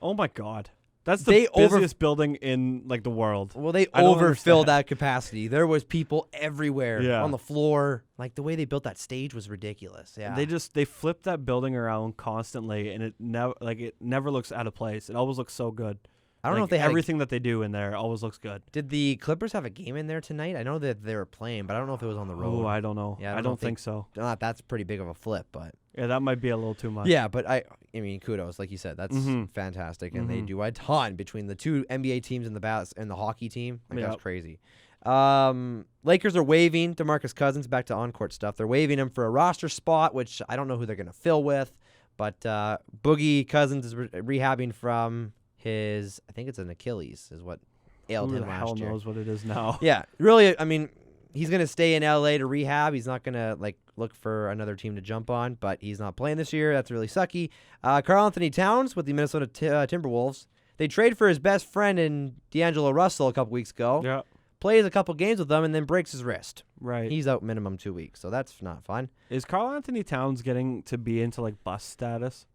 S2: Oh my God. That's the busiest building in the world.
S1: Well, they overfilled that capacity. There was people everywhere on the floor. Like the way they built that stage was ridiculous. Yeah,
S2: they flipped that building around constantly, and it never looks out of place. It always looks so good.
S1: I don't know if they had
S2: everything that they do in there always looks good.
S1: Did the Clippers have a game in there tonight? I know that they were playing, but I don't know if it was on the road.
S2: Oh, I don't know. Yeah, I don't think so.
S1: That's pretty big of a flip, but
S2: yeah, that might be a little too much.
S1: Yeah, but I mean, kudos, like you said, that's fantastic, and they do a ton between the two NBA teams and the hockey team. That's crazy. Lakers are waiving DeMarcus Cousins back to on-court stuff. They're waiving him for a roster spot, which I don't know who they're going to fill with, but Boogie Cousins is rehabbing from his, I think it's an Achilles, is what ailed him last year.
S2: Who the hell knows what it is now?
S1: Yeah, really, I mean, he's going to stay in LA to rehab. He's not going to look for another team to jump on, but he's not playing this year. That's really sucky. Karl Anthony Towns with the Minnesota Timberwolves. They trade for his best friend in D'Angelo Russell a couple weeks ago.
S2: Yeah.
S1: Plays a couple games with them and then breaks his wrist.
S2: Right.
S1: He's out minimum 2 weeks, so that's not fun.
S2: Is Karl Anthony Towns getting to be into bust status?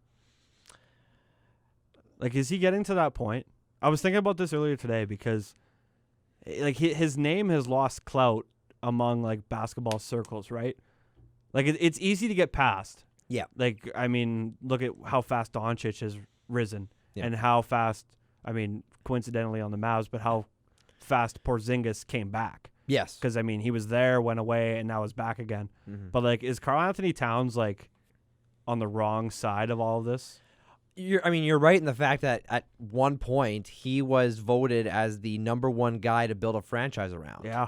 S2: Is he getting to that point? I was thinking about this earlier today because his name has lost clout among basketball circles, right? It's easy to get past.
S1: Yeah.
S2: I mean, look at how fast Doncic has risen and how fast, I mean, coincidentally on the Mavs, but how fast Porzingis came back.
S1: Yes.
S2: Because, I mean, he was there, went away, and now is back again. But, is Karl Anthony Towns, on the wrong side of all of this?
S1: You're right in the fact that at one point he was voted as the number one guy to build a franchise around.
S2: Yeah.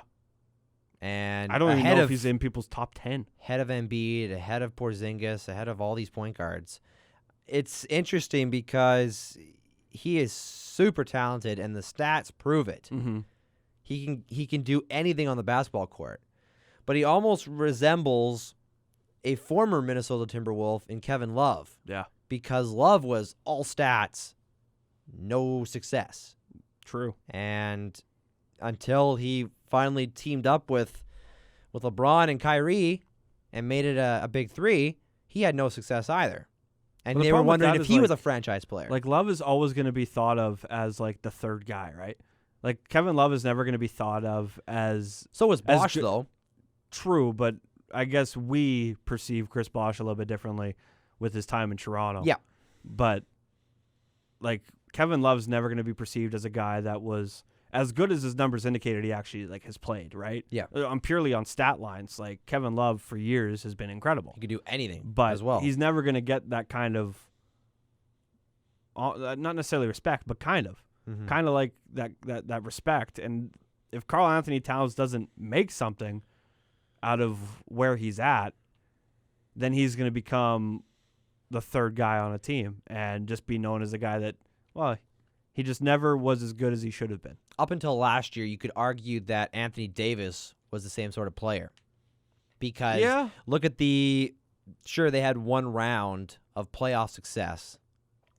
S1: And
S2: I don't even know if he's in people's top 10.
S1: Ahead of Embiid, ahead of Porzingis, ahead of all these point guards. It's interesting because he is super talented and the stats prove it. He can do anything on the basketball court. But he almost resembles a former Minnesota Timberwolf in Kevin Love.
S2: Yeah. Because
S1: Love was all stats, no success.
S2: True.
S1: And until he finally teamed up with LeBron and Kyrie and made it a big three, he had no success either. And they were wondering if he was a franchise player.
S2: Love is always going to be thought of as the third guy, right? Like, Kevin Love is never going to be thought of as...
S1: So is Bosch, though.
S2: True, but I guess we perceive Chris Bosch a little bit differently with his time in Toronto.
S1: Yeah.
S2: But, like, Kevin Love's never going to be perceived as a guy that was as good as his numbers indicated he actually, like, has played, right?
S1: Yeah.
S2: Purely on stat lines, like, Kevin Love for years has been incredible.
S1: He could do anything
S2: but
S1: as well.
S2: He's never going to get that kind of, not necessarily respect, but kind of. Kind of like that respect. And if Karl Anthony Towns doesn't make something out of where he's at, then he's going to become the third guy on a team and just be known as a guy that, well, he just never was as good as he should have been.
S1: Up until last year, you could argue that Anthony Davis was the same sort of player. Because look at sure, they had one round of playoff success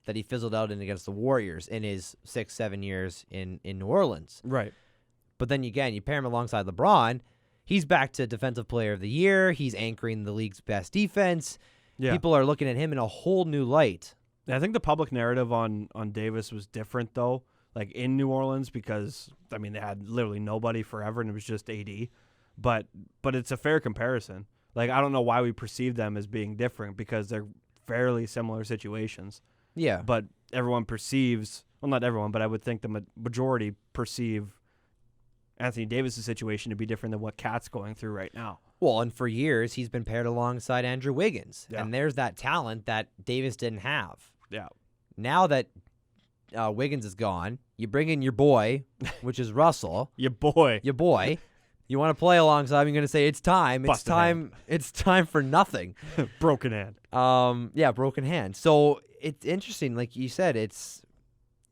S1: that he fizzled out in against the Warriors in his 6-7 years in New Orleans.
S2: Right.
S1: But then again, you pair him alongside LeBron, he's back to Defensive Player of the Year. He's anchoring the league's best defense. Yeah. People are looking at him in a whole new light.
S2: I think the public narrative on Davis was different, though, like in New Orleans, because, I mean, they had literally nobody forever, and it was just AD. But it's a fair comparison. Like, I don't know why we perceive them as being different, because they're fairly similar situations.
S1: Yeah.
S2: But everyone perceives, well, not everyone, but I would think the majority perceive Anthony Davis' situation to be different than what Cat's going through right now.
S1: Well, and for years, he's been paired alongside Andrew Wiggins.
S2: Yeah.
S1: And there's that talent that Davis didn't have.
S2: Yeah.
S1: Now that Wiggins is gone, you bring in your boy, which is Russell.
S2: Your boy.
S1: You want to play alongside him, you're going to say, it's time. It's time for nothing.
S2: Broken hand.
S1: Broken hand. So it's interesting. Like you said, it's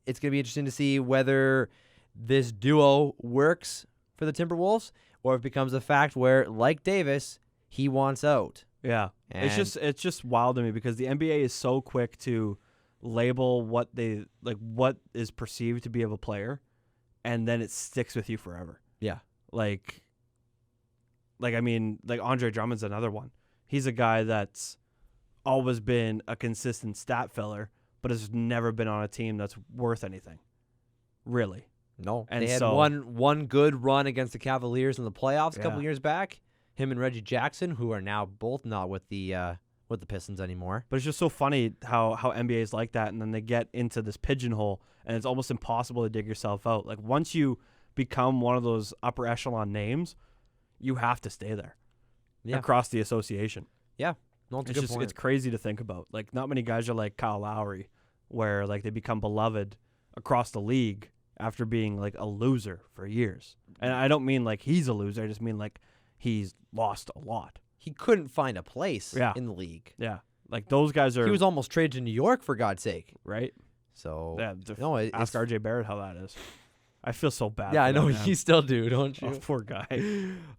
S1: going to be interesting to see whether this duo works for the Timberwolves or if it becomes a fact where, like Davis, he wants out.
S2: Yeah.
S1: And
S2: it's just wild to me because the NBA is so quick to label what is perceived to be of a player, and then it sticks with you forever.
S1: Yeah.
S2: Like I mean, like Andre Drummond's another one. He's a guy that's always been a consistent stat filler, but has never been on a team that's worth anything. Really.
S1: No. And they had one good run against the Cavaliers in the playoffs a couple years back. Him and Reggie Jackson, who are now both not with the Pistons anymore.
S2: But it's just so funny how NBA is like that, and then they get into this pigeonhole, and it's almost impossible to dig yourself out. Like, once you become one of those upper echelon names, you have to stay there across the association.
S1: Yeah. No, it's a good point.
S2: It's crazy to think about. Like, not many guys are like Kyle Lowry, where like they become beloved across the league after being like a loser for years. And I don't mean like he's a loser. I just mean like he's lost a lot.
S1: He couldn't find a place in the league.
S2: Yeah. Like those guys are...
S1: He was almost traded to New York, for God's sake.
S2: Right?
S1: So...
S2: Yeah, ask RJ Barrett how that is. I feel so bad.
S1: Yeah, I know. You still do, don't you?
S2: Oh, poor guy.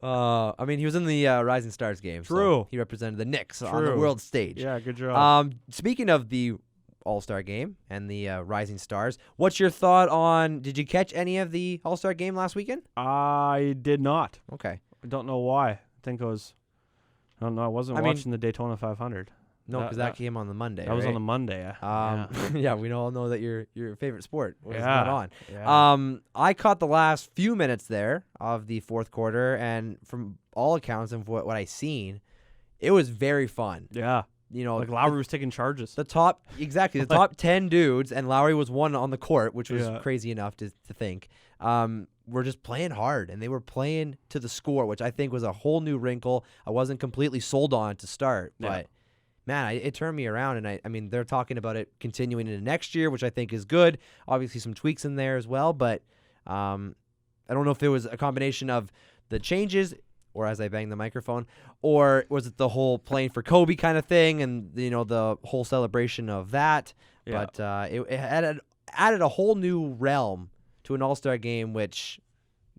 S1: I mean, he was in the Rising Stars game.
S2: True.
S1: So he represented the Knicks on the world stage.
S2: Yeah, good job.
S1: Speaking of the All-Star game and the Rising Stars, what's your thought on... Did you catch any of the All-Star game last weekend?
S2: I did not.
S1: Okay.
S2: I don't know why. I think it was... I don't know. I wasn't watching the Daytona 500.
S1: No, because that came on the Monday.
S2: That was on the Monday.
S1: Yeah, we all know that your favorite sport was
S2: not
S1: on.
S2: Yeah.
S1: I caught the last few minutes there of the fourth quarter, and from all accounts of what I seen, it was very fun.
S2: Yeah.
S1: You know,
S2: like Lowry was taking charges.
S1: The top 10 dudes, and Lowry was one on the court, which was crazy enough to think. Were just playing hard, and they were playing to the score, which I think was a whole new wrinkle. I wasn't completely sold on to start, but man, it turned me around. And I mean, they're talking about it continuing into next year, which I think is good. Obviously, some tweaks in there as well, but I don't know if it was a combination of the changes, or as I bang the microphone, or was it the whole playing for Kobe kind of thing, and the whole celebration of that. Yeah. But it added a whole new realm to an All-Star game, which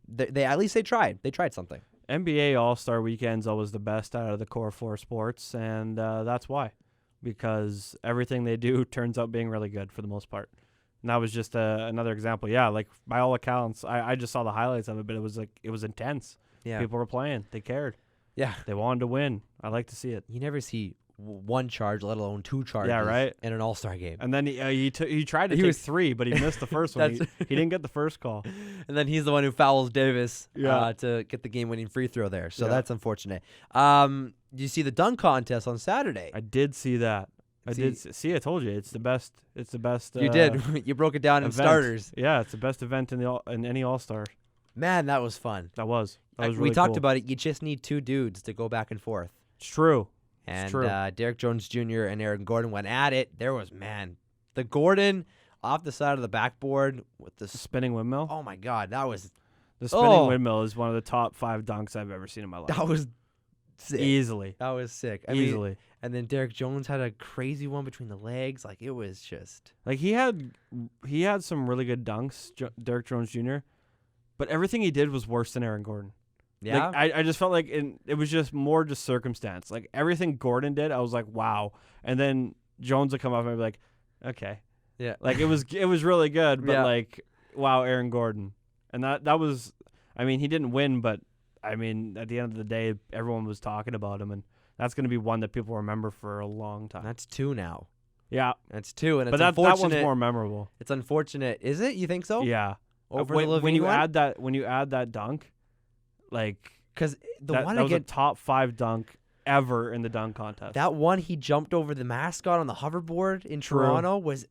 S1: they at least they tried. They tried something.
S2: NBA All-Star Weekend's always the best out of the core four sports, and that's why. Because everything they do turns out being really good for the most part. And that was just another example. Yeah, like by all accounts, I just saw the highlights of it, but it was intense. Yeah. People were playing. They cared.
S1: Yeah.
S2: They wanted to win. I like to see it.
S1: You never see one charge, let alone 2 charges.
S2: Yeah, right.
S1: In an All-Star game.
S2: And then he tried to take 3, but he missed the first one. He didn't get the first call.
S1: And then he's the one who fouls Davis to get the game-winning free throw there. So that's unfortunate. Do you see the dunk contest on Saturday?
S2: I did see that. I told you it's the best. It's the best.
S1: You did. You broke it down in starters.
S2: Yeah, it's the best event in any All-Star.
S1: Man, that was fun.
S2: That was really
S1: we talked
S2: cool.
S1: about it. You just need 2 dudes to go back and forth.
S2: It's true.
S1: And Derek Jones Jr. and Aaron Gordon went at it. There was, the Gordon off the side of the backboard with the
S2: spinning windmill.
S1: Oh, my God. That was...
S2: The spinning windmill is one of the top 5 dunks I've ever seen in my life.
S1: That was sick.
S2: Easily.
S1: That was sick.
S2: Easily.
S1: And then Derek Jones had a crazy one between the legs. Like, it was just...
S2: Like, he had some really good dunks, Derek Jones Jr., but everything he did was worse than Aaron Gordon.
S1: Yeah,
S2: like, I just felt like it was just more just circumstance. Like everything Gordon did, I was like, wow. And then Jones would come up and I'd be like, okay,
S1: yeah.
S2: Like it was really good, but like, wow, Aaron Gordon. And that was, I mean, he didn't win, but I mean, at the end of the day, everyone was talking about him, and that's going to be one that people remember for a long time.
S1: That's 2 now.
S2: Yeah,
S1: that's 2, and
S2: but
S1: it's unfortunate.
S2: That one's more memorable.
S1: It's unfortunate, is it? You think so?
S2: Yeah.
S1: Over
S2: when you add that dunk. Like,
S1: because
S2: that was a top 5 dunk ever in the dunk contest.
S1: That one he jumped over the mascot on the hoverboard in Toronto was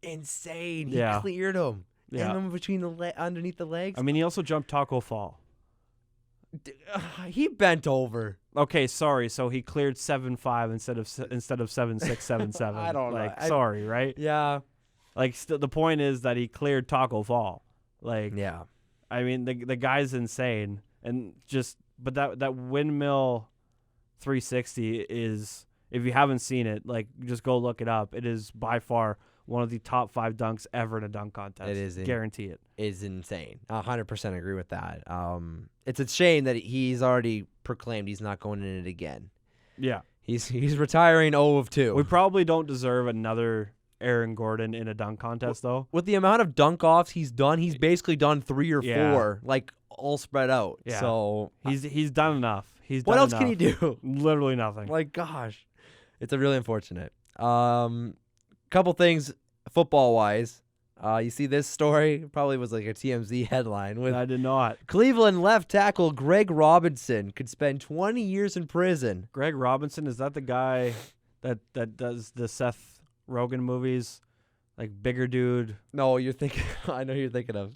S1: insane. He cleared him. Yeah, and then between underneath the legs.
S2: I mean, he also jumped Taco Fall.
S1: He bent over.
S2: Okay, sorry. So he cleared 7.5 instead of 7.6, 7.7.
S1: I don't know.
S2: Sorry, right?
S1: Yeah.
S2: Like, the point is that he cleared Taco Fall. Like,
S1: yeah.
S2: I mean, the guy's insane. And but that windmill 360 is, if you haven't seen it, like, just go look it up. It is by far one of the top 5 dunks ever in a dunk contest.
S1: It is.
S2: Guarantee it.
S1: Is insane. 100% agree with that. It's a shame that he's already proclaimed he's not going in it again.
S2: Yeah.
S1: He's retiring 0 of 2.
S2: We probably don't deserve another Aaron Gordon in a dunk contest, though.
S1: With the amount of dunk-offs he's done, he's basically done 3 or 4, like, all spread out.
S2: Yeah.
S1: So
S2: he's done enough.
S1: What else can he do?
S2: Literally nothing.
S1: Like, gosh. It's really unfortunate. Couple things football-wise. You see this story? Probably was like a TMZ headline.
S2: I did not.
S1: Cleveland left tackle Greg Robinson could spend 20 years in prison.
S2: Greg Robinson, is that the guy that does the Seth Rogen movies? Like, bigger dude?
S1: No, you're thinking... I know you're thinking of...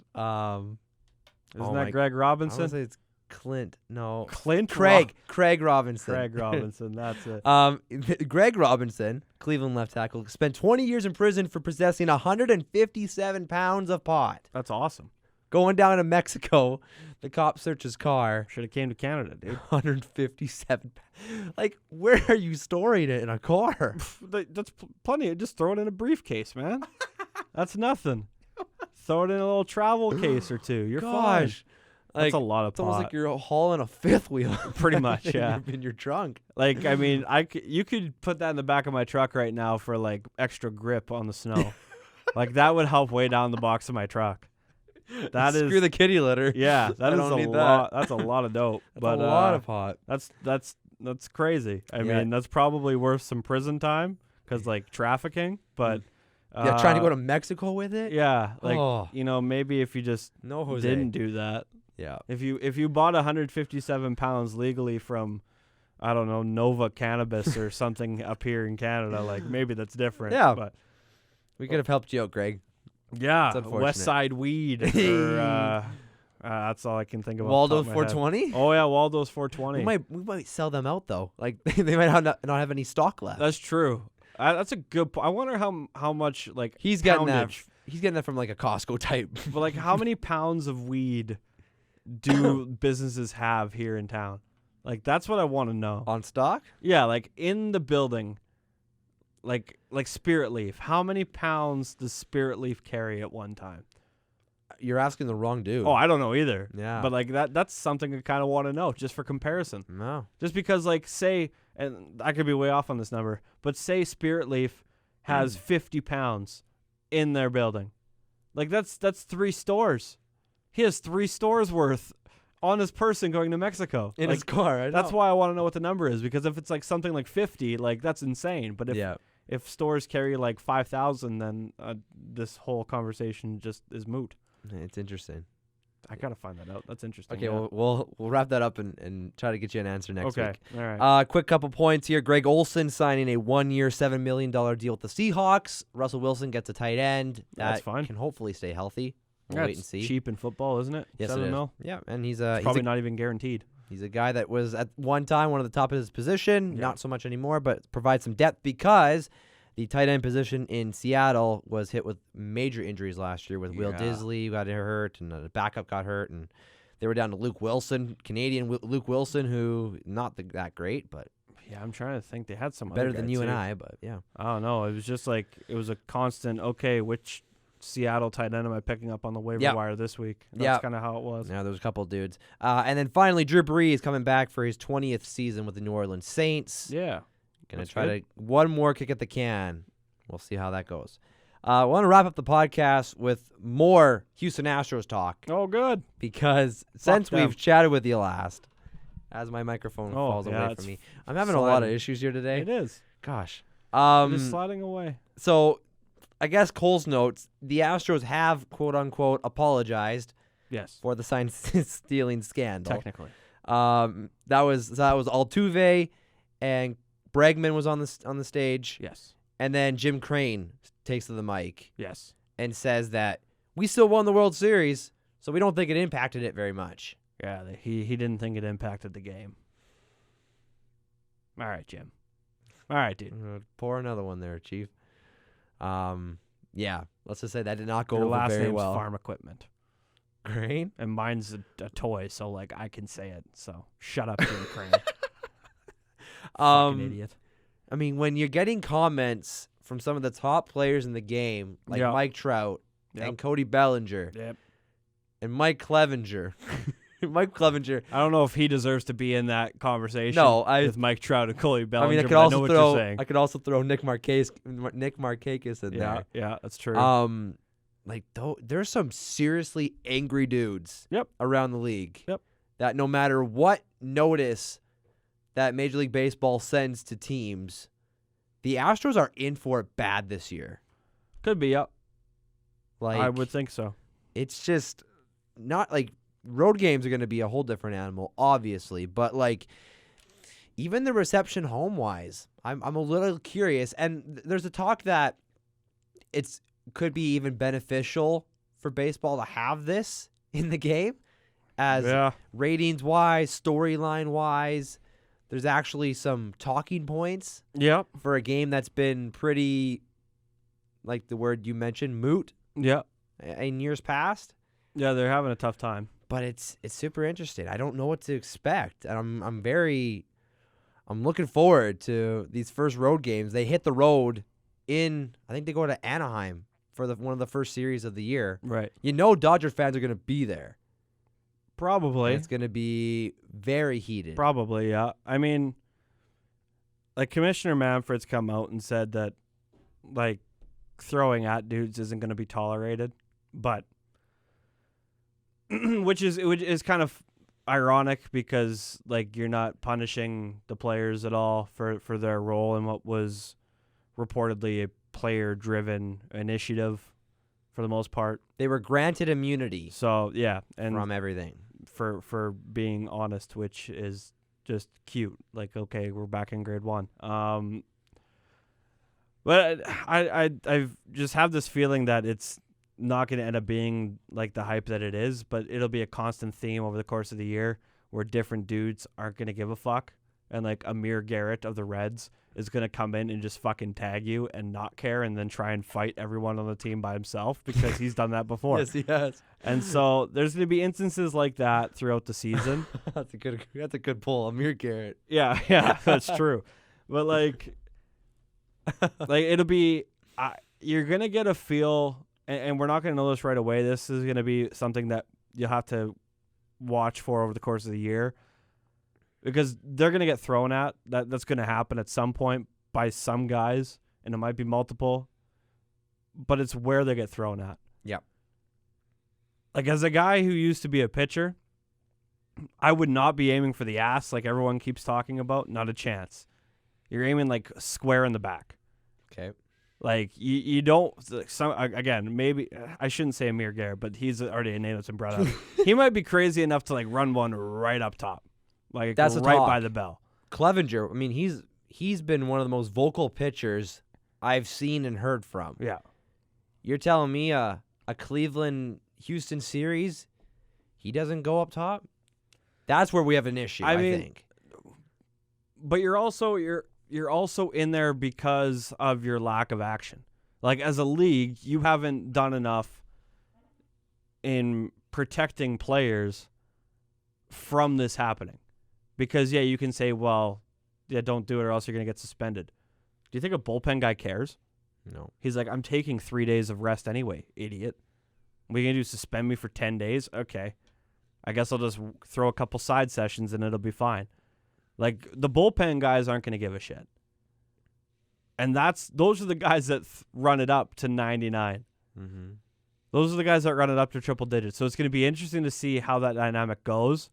S2: Isn't that Greg Robinson?
S1: I want to say it's Clint. No.
S2: Clint?
S1: Craig Robinson.
S2: Craig Robinson, that's it.
S1: Greg Robinson, Cleveland left tackle, spent 20 years in prison for possessing 157 pounds of pot.
S2: That's awesome.
S1: Going down to Mexico, the cop searched his car.
S2: Should have came to Canada, dude.
S1: 157 pounds. Like, where are you storing it in a car?
S2: That's plenty. Just throw it in a briefcase, man. That's nothing. Throw it in a little travel case or 2. You're fine. That's a lot of pot.
S1: It's almost like you're hauling a 5th wheel.
S2: Pretty much, yeah.
S1: In your trunk.
S2: Like, I mean, you could put that in the back of my truck right now for, like, extra grip on the snow. Like, that would help weigh down the box of my truck.
S1: Screw the kitty litter.
S2: Yeah, that is a lot. That's a lot of dope.
S1: That's a lot of pot.
S2: That's crazy. I mean, that's probably worth some prison time because, like, trafficking. But
S1: trying to go to Mexico with it.
S2: Yeah, like maybe if you just
S1: Jose.
S2: didn't do that.
S1: Yeah.
S2: If you bought 157 pounds legally from, I don't know, Nova Cannabis or something up here in Canada, like, maybe that's different.
S1: Yeah.
S2: But
S1: we could have helped you out, Greg.
S2: Yeah, West Side Weed. Or, that's all I can think about.
S1: Waldo's 420?
S2: Oh, yeah, Waldo's 420.
S1: We might sell them out, though. Like, they might not have any stock left.
S2: That's true. That's a good point. I wonder how much, like,
S1: he's getting that. He's getting that from, like, a Costco type.
S2: But, like, how many pounds of weed do businesses have here in town? Like, that's what I want to know.
S1: On stock?
S2: Yeah, like, in the building. Like Spirit Leaf. How many pounds does Spirit Leaf carry at one time?
S1: You're asking the wrong dude.
S2: Oh, I don't know either.
S1: Yeah.
S2: But, like, that's something I kind of want to know, just for comparison.
S1: No.
S2: Just because, like, say, and I could be way off on this number, but say Spirit Leaf has 50 pounds in their building. Like, that's 3 stores. He has 3 stores worth on his person going to Mexico.
S1: In his car.
S2: That's why I want to know what the number is, because if it's like something like 50, like that's insane. But if stores carry like 5,000, then this whole conversation just is moot.
S1: It's interesting.
S2: I gotta find that out. That's interesting.
S1: Okay, we'll wrap that up and try to get you an answer next week.
S2: All right.
S1: Quick couple points here. Greg Olson signing a 1-year, $7 million deal with the Seahawks. Russell Wilson gets a tight end.
S2: That's fine.
S1: Can hopefully stay healthy. We'll wait and see.
S2: Cheap in football, isn't it?
S1: Yes,
S2: $7
S1: it is.
S2: mil?
S1: Yeah, and he's
S2: probably not even guaranteed.
S1: He's a guy that was at one time one of the top of his position. Not so much anymore, but provides some depth because the tight end position in Seattle was hit with major injuries last year with Will Disley got hurt and the backup got hurt, and they were down to Luke Wilson, Canadian Luke Wilson, who not that great, but
S2: yeah, I'm trying to think. They had some
S1: better
S2: other
S1: than you
S2: too.
S1: and I, but yeah.
S2: I don't know. It was just like it was a constant. Okay, which Seattle tight end am I picking up on the waiver wire this week? That's kind of how it was.
S1: Yeah, there was a couple of dudes, and then finally Drew Brees coming back for his 20th season with the New Orleans Saints.
S2: Yeah,
S1: gonna try to one more kick at the can. We'll see how that goes. I want to wrap up the podcast with more Houston Astros talk.
S2: Oh, good.
S1: Because since we've chatted with you last, as my microphone falls away from me, I'm having a lot of issues here today.
S2: It is.
S1: Gosh.
S2: Just sliding away.
S1: So, I guess Cole's notes, the Astros have, quote-unquote, apologized for the sign-stealing scandal.
S2: Technically.
S1: That was Altuve, and Bregman was on the stage.
S2: Yes.
S1: And then Jim Crane takes to the mic.
S2: Yes.
S1: And says that we still won the World Series, so we don't think it impacted it very much.
S2: Yeah, he didn't think it impacted the game. All right, Jim. All right, dude.
S1: Pour another one there, Chief. Yeah, let's just say that did not go
S2: Your
S1: over
S2: last
S1: very
S2: name's
S1: well.
S2: Farm Equipment.
S1: Crane?
S2: And mine's a toy, so like I can say it. So shut up, Jim Crane. Fucking idiot.
S1: I mean, when you're getting comments from some of the top players in the game, like Mike Trout and Cody Bellinger and Mike Clevenger. Mike Clevenger.
S2: I don't know if he deserves to be in that conversation with Mike Trout and Cody Bellinger.
S1: I mean, I could also throw Nick Markakis in there.
S2: Yeah, that's true.
S1: There's some seriously angry dudes around the league.
S2: Yep.
S1: That no matter what notice that Major League Baseball sends to teams, the Astros are in for it bad this year.
S2: Could be, I would think so.
S1: It's just not like road games are going to be a whole different animal, obviously, but like even the reception home-wise, I'm a little curious. And there's a talk that it's could be even beneficial for baseball to have this in the game, as ratings-wise, storyline-wise. There's actually some talking points for a game that's been pretty, like the word you mentioned, moot in years past.
S2: Yeah, they're having a tough time.
S1: But it's super interesting. I don't know what to expect. And I'm looking forward to these first road games. They hit the road I think they go to Anaheim for one of the first series of the year.
S2: Right.
S1: Dodger fans are going to be there.
S2: Probably.
S1: And it's going to be very heated.
S2: Probably, yeah. I mean, like Commissioner Manfred's come out and said that, like, throwing at dudes isn't going to be tolerated, but which is kind of ironic because, like, you're not punishing the players at all for their role in what was reportedly a player-driven initiative for the most part.
S1: They were granted immunity.
S2: So, yeah. And
S1: from everything.
S2: For being honest, which is just cute. Like, okay, we're back in grade 1. But I just have this feeling that it's not going to end up being like the hype that it is, but it'll be a constant theme over the course of the year where different dudes aren't going to give a fuck. And like Amir Garrett of the Reds is going to come in and just fucking tag you and not care and then try and fight everyone on the team by himself because he's done that before.
S1: Yes, he has.
S2: And so there's going to be instances like that throughout the season.
S1: That's a good pull, Amir Garrett.
S2: Yeah, that's true. But like it'll be you're going to get a feel, and we're not going to know this right away. This is going to be something that you'll have to watch for over the course of the year. Because they're going to get thrown at. That's going to happen at some point by some guys, and it might be multiple, but it's where they get thrown at.
S1: Yep.
S2: Like, as a guy who used to be a pitcher, I would not be aiming for the ass like everyone keeps talking about. Not a chance. You're aiming like square in the back.
S1: Okay.
S2: Like you don't. Again, maybe I shouldn't say Amir Garrett, but he's already a native sombrero. He might be crazy enough to like run one right up top, like
S1: that's
S2: right by the bell.
S1: Clevenger. I mean, he's been one of the most vocal pitchers I've seen and heard from.
S2: Yeah.
S1: You're telling me a Cleveland Houston series, he doesn't go up top? That's where we have an issue. I think.
S2: But you're also in there because of your lack of action. Like, as a league, you haven't done enough in protecting players from this happening. Because, yeah, you can say, well, yeah, don't do it or else you're going to get suspended. Do you think a bullpen guy cares?
S1: No.
S2: He's like, I'm taking 3 days of rest anyway, idiot. What are you going to do, suspend me for 10 days? Okay. I guess I'll just throw a couple side sessions and it'll be fine. Like, the bullpen guys aren't going to give a shit. And those are the guys that run it up to 99.
S1: Mm-hmm.
S2: Those are the guys that run it up to triple digits. So it's going to be interesting to see how that dynamic goes.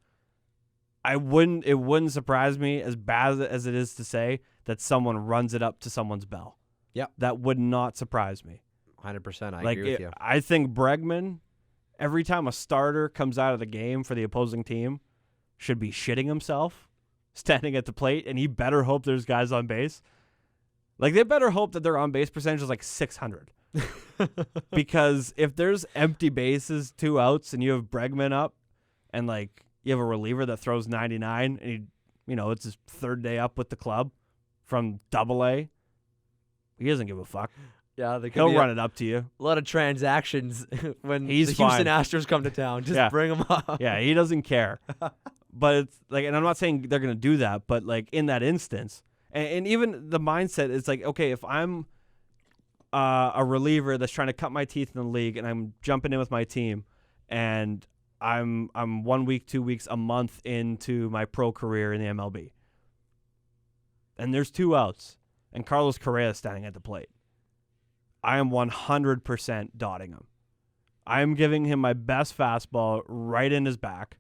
S2: It wouldn't surprise me, as bad as it is to say, that someone runs it up to someone's bell.
S1: Yeah.
S2: That would not surprise me.
S1: 100%. I agree with you.
S2: I think Bregman, every time a starter comes out of the game for the opposing team, should be shitting himself, standing at the plate, and he better hope there's guys on base. Like, they better hope that their on-base percentage is like 600. Because if there's empty bases, 2 outs, and you have Bregman up, and, like, you have a reliever that throws 99, and it's his 3rd day up with the club from Double-A, he doesn't give a fuck.
S1: Yeah,
S2: he'll run it up to you.
S1: A lot of transactions when
S2: He's
S1: the
S2: fine.
S1: Houston Astros come to town. Just bring him up.
S2: Yeah, he doesn't care. But it's like, and I'm not saying they're going to do that, but like in that instance, and even the mindset is like, okay, if I'm a reliever that's trying to cut my teeth in the league and I'm jumping in with my team and I'm 1 week, 2 weeks, a month into my pro career in the MLB, and there's 2 outs and Carlos Correa is standing at the plate, I am 100% dotting him. I am giving him my best fastball right in his back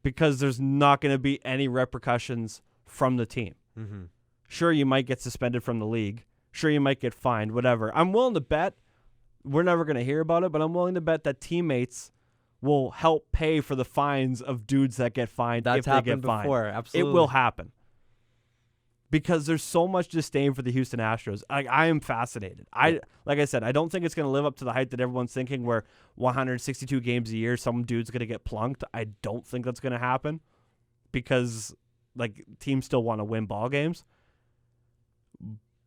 S2: because there's not going to be any repercussions from the team.
S1: Mm-hmm.
S2: Sure, you might get suspended from the league. Sure, you might get fined, whatever. I'm willing to bet, we're never going to hear about it, but I'm willing to bet that teammates will help pay for the fines of dudes that get fined if they get fined.
S1: Before, absolutely.
S2: It will happen. Because there's so much disdain for the Houston Astros. I am fascinated. Like I said, I don't think it's going to live up to the hype that everyone's thinking where 162 games a year, some dude's going to get plunked. I don't think that's going to happen because like teams still want to win ball games.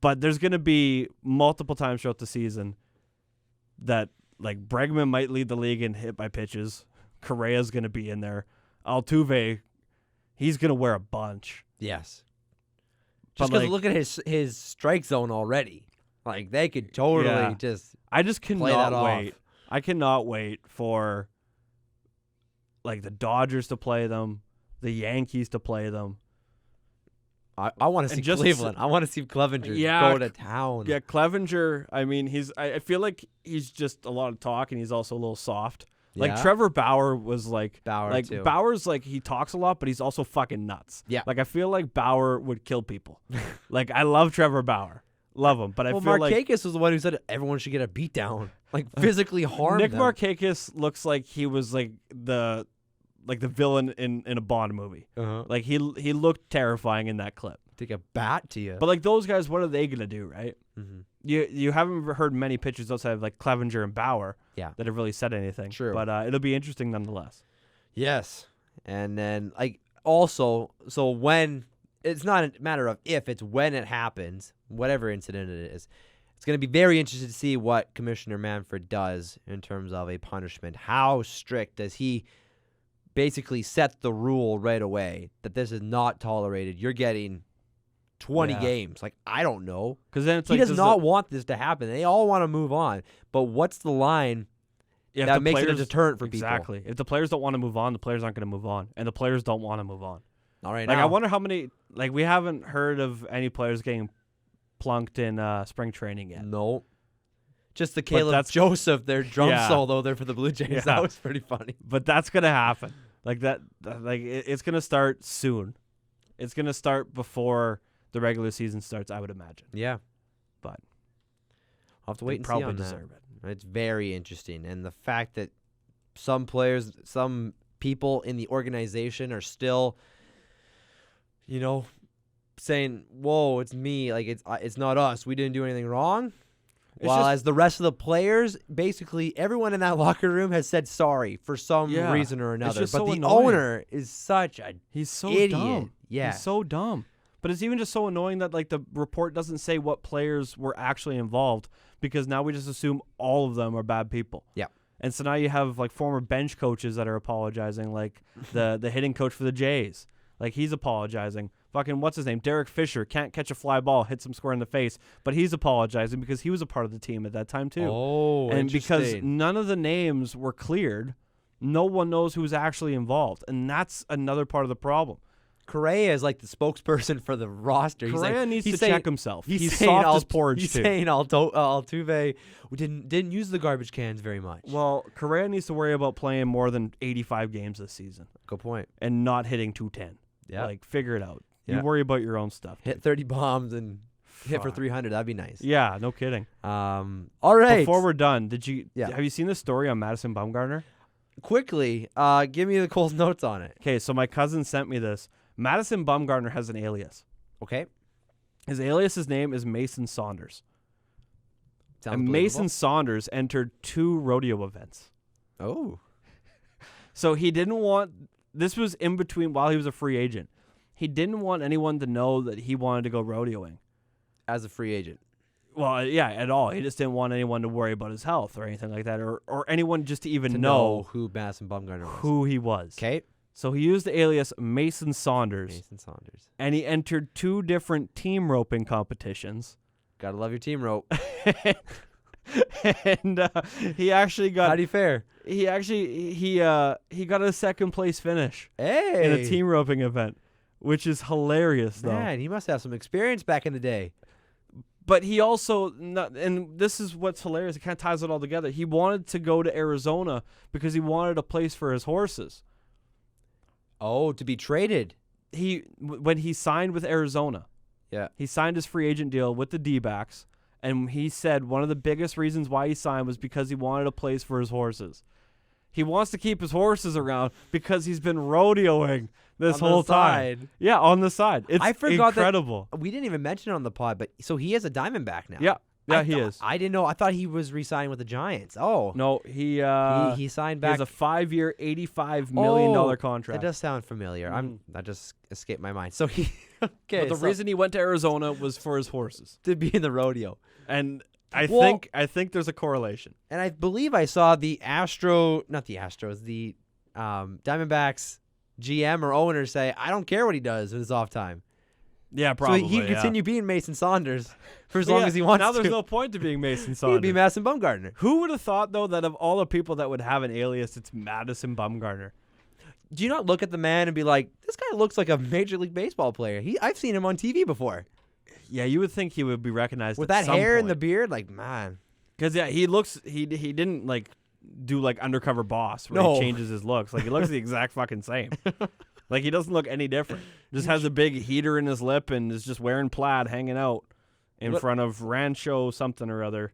S2: But there's going to be multiple times throughout the season that like Bregman might lead the league in hit by pitches. Correa's going to be in there. Altuve, he's going to wear a bunch.
S1: Yes. Just because look at his strike zone already. Like, they could totally just
S2: I just cannot wait. I cannot wait for, like, the Dodgers to play them, the Yankees to play them.
S1: I want to see Cleveland. I want to see Clevenger go to town.
S2: Yeah, Clevenger, I mean, I feel like he's just a lot of talk, and he's also a little soft. Like, Trevor Bauer was like...
S1: too.
S2: Bauer's like, he talks a lot, but he's also fucking nuts.
S1: Yeah.
S2: Like, I feel like Bauer would kill people. Like, I love Trevor Bauer. Love him. But I feel like...
S1: Markakis was the one who said everyone should get a beatdown. Like, physically harm
S2: Nick
S1: them.
S2: Markakis looks like he was like the villain in a Bond movie.
S1: Uh-huh.
S2: Like, he looked terrifying in that clip.
S1: Take a bat to you.
S2: But, like, those guys, what are they going to do, right?
S1: Mm-hmm.
S2: You haven't heard many pitchers outside of, like, Clevenger and Bauer that have really said anything.
S1: True.
S2: But it'll be interesting nonetheless.
S1: Yes. And then, like, also, so when, it's not a matter of if, it's when it happens, whatever incident it is, it's going to be very interesting to see what Commissioner Manfred does in terms of a punishment. How strict does he basically set the rule right away that this is not tolerated? You're getting 20 games. Like, I don't know.
S2: Because then it's
S1: he does not want this to happen. They all want to move on. But what's the line that makes it a deterrent for people?
S2: Exactly. If the players don't want to move on, the players aren't going to move on. And the players don't want to move on.
S1: All right.
S2: Like,
S1: now.
S2: I wonder how many, like, we haven't heard of any players getting plunked in spring training yet.
S1: No. Just the Caleb Joseph, their drum solo there for the Blue Jays.
S2: Yeah.
S1: That was pretty funny.
S2: But that's going to happen. Like that. Like it's gonna start soon. It's gonna start before the regular season starts, I would imagine.
S1: Yeah,
S2: but
S1: I'll have to wait and
S2: probably
S1: see on
S2: deserve
S1: that. It's very interesting, and the fact that some players, some people in the organization are still, saying, "Whoa, it's me! Like it's not us. We didn't do anything wrong." While as the rest of the players, basically everyone in that locker room has said sorry for some reason or another. But
S2: so
S1: the
S2: annoying.
S1: owner is such a
S2: He's so
S1: idiot.
S2: dumb.
S1: Yeah,
S2: He's so dumb. But it's even just so annoying that like the report doesn't say what players were actually involved, because now we just assume all of them are bad people.
S1: Yeah.
S2: And so now you have like former bench coaches that are apologizing, like the hitting coach for the Jays. Like he's apologizing. Fucking what's his name? Derek Fisher can't catch a fly ball, hits him square in the face, but he's apologizing because he was a part of the team at that time too.
S1: Oh,
S2: and because none of the names were cleared, no one knows who's actually involved, and that's another part of the problem.
S1: Correa is like the spokesperson for the roster.
S2: Correa needs to check himself. He's
S1: saying
S2: soft as porridge
S1: he's
S2: too.
S1: saying Altuve didn't use the garbage cans very much.
S2: Well, Correa needs to worry about playing more than 85 games this season.
S1: Good point.
S2: And not hitting 210.
S1: Yeah.
S2: Like, figure it out.
S1: Yeah.
S2: You worry about your own stuff.
S1: Hit 30 bombs and hit for 300. That'd be nice.
S2: Yeah, no kidding.
S1: All right.
S2: Before we're done, have you seen this story on Madison Bumgarner?
S1: Quickly, give me the Cole's notes on it.
S2: Okay, so my cousin sent me this. Madison Bumgarner has an alias.
S1: Okay.
S2: His alias's name is Mason Saunders.
S1: Sounds
S2: and Mason Saunders entered 2 rodeo events.
S1: Oh.
S2: So he didn't want, this was in between while he was a free agent. He didn't want anyone to know that he wanted to go rodeoing.
S1: As a free agent.
S2: Well, yeah, at all. He just didn't want anyone to worry about his health or anything like that, or anyone just to even know
S1: who Madison Bumgarner was.
S2: Who he was.
S1: Okay.
S2: So he used the alias Mason Saunders.
S1: Mason Saunders.
S2: And he entered 2 different team roping competitions.
S1: Gotta love your team rope.
S2: And he actually got.
S1: How do you fare?
S2: He actually he got a second place finish.
S1: Hey.
S2: In a team roping event, which is hilarious though.
S1: Man, he must have some experience back in the day.
S2: But he also, and this is what's hilarious, it kind of ties it all together. He wanted to go to Arizona because he wanted a place for his horses.
S1: Oh, to be traded.
S2: When he signed with Arizona, he signed his free agent deal with the D-backs, and he said one of the biggest reasons why he signed was because he wanted a place for his horses. He wants to keep his horses around because he's been rodeoing this whole time. Yeah, on the side. It's incredible.
S1: We didn't even mention it on the pod, but so he has a Diamondback now.
S2: Yeah, he is.
S1: I didn't know. I thought he was re-signing with the Giants. Oh.
S2: No, he
S1: signed back.
S2: He has a 5-year, $85 million contract.
S1: That does sound familiar. That just escaped my mind. So he okay.
S2: But the reason he went to Arizona was for his horses.
S1: To be in the rodeo.
S2: And I think there's a correlation.
S1: And I believe I saw the Diamondbacks GM or owner say, I don't care what he does in his off time.
S2: Yeah, probably.
S1: So he can continue being Mason Saunders for as long as he wants to.
S2: Now there's no point to being Mason Saunders.
S1: He'd be Madison Bumgarner.
S2: Who would have thought, though, that of all the people that would have an alias, it's Madison Bumgarner?
S1: Do you not look at the man and be like, this guy looks like a Major League Baseball player? I've seen him on TV before.
S2: Yeah, you would think he would be recognized
S1: with
S2: at
S1: that hair
S2: point.
S1: and the beard, like, man.
S2: Because he didn't like do like Undercover Boss where he changes his looks. Like he looks the exact fucking same. Like he doesn't look any different. Just has a big heater in his lip and is just wearing plaid, hanging out in front of Rancho something or other,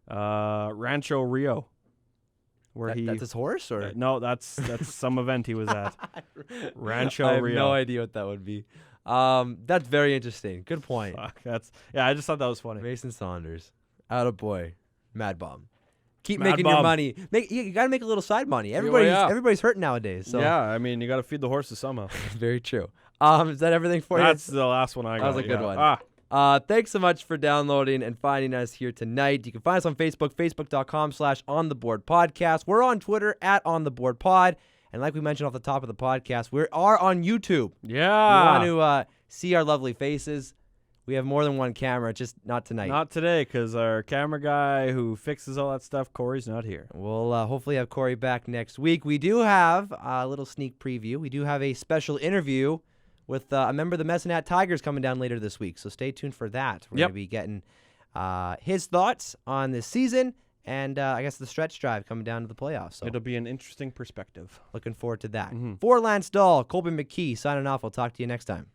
S2: Rancho Rio.
S1: That's his horse, or
S2: no? That's some event he was at. Rancho
S1: I have
S2: Rio.
S1: No idea what that would be. That's very interesting. Good point.
S2: Fuck, I just thought that was funny.
S1: Mason Saunders, attaboy, Mad Bomb. Keep
S2: Mad
S1: making
S2: Bomb.
S1: your money. You got to make a little side money. Everybody's hurting nowadays. So
S2: yeah, I mean you got to feed the horses somehow.
S1: Very true. Is that everything for you?
S2: That's the last one I got.
S1: That was a good one. Thanks so much for downloading and finding us here tonight. You can find us on Facebook, facebook.com/ontheboardpodcast. We're on Twitter @ontheboardpod. And like we mentioned off the top of the podcast, we are on YouTube.
S2: Yeah.
S1: You want to see our lovely faces. We have more than one camera, just not tonight.
S2: Not today, because our camera guy who fixes all that stuff, Cory's not here.
S1: We'll hopefully have Cory back next week. We do have a little sneak preview. We do have a special interview with a member of the Messinat Tigers coming down later this week, so stay tuned for that. We're going to be getting his thoughts on this season and I guess the stretch drive coming down to the playoffs. So
S2: it'll be an interesting perspective.
S1: looking forward to that.
S2: Mm-hmm.
S1: For Lance Dahl, Colby McKee signing off. I'll talk to you next time.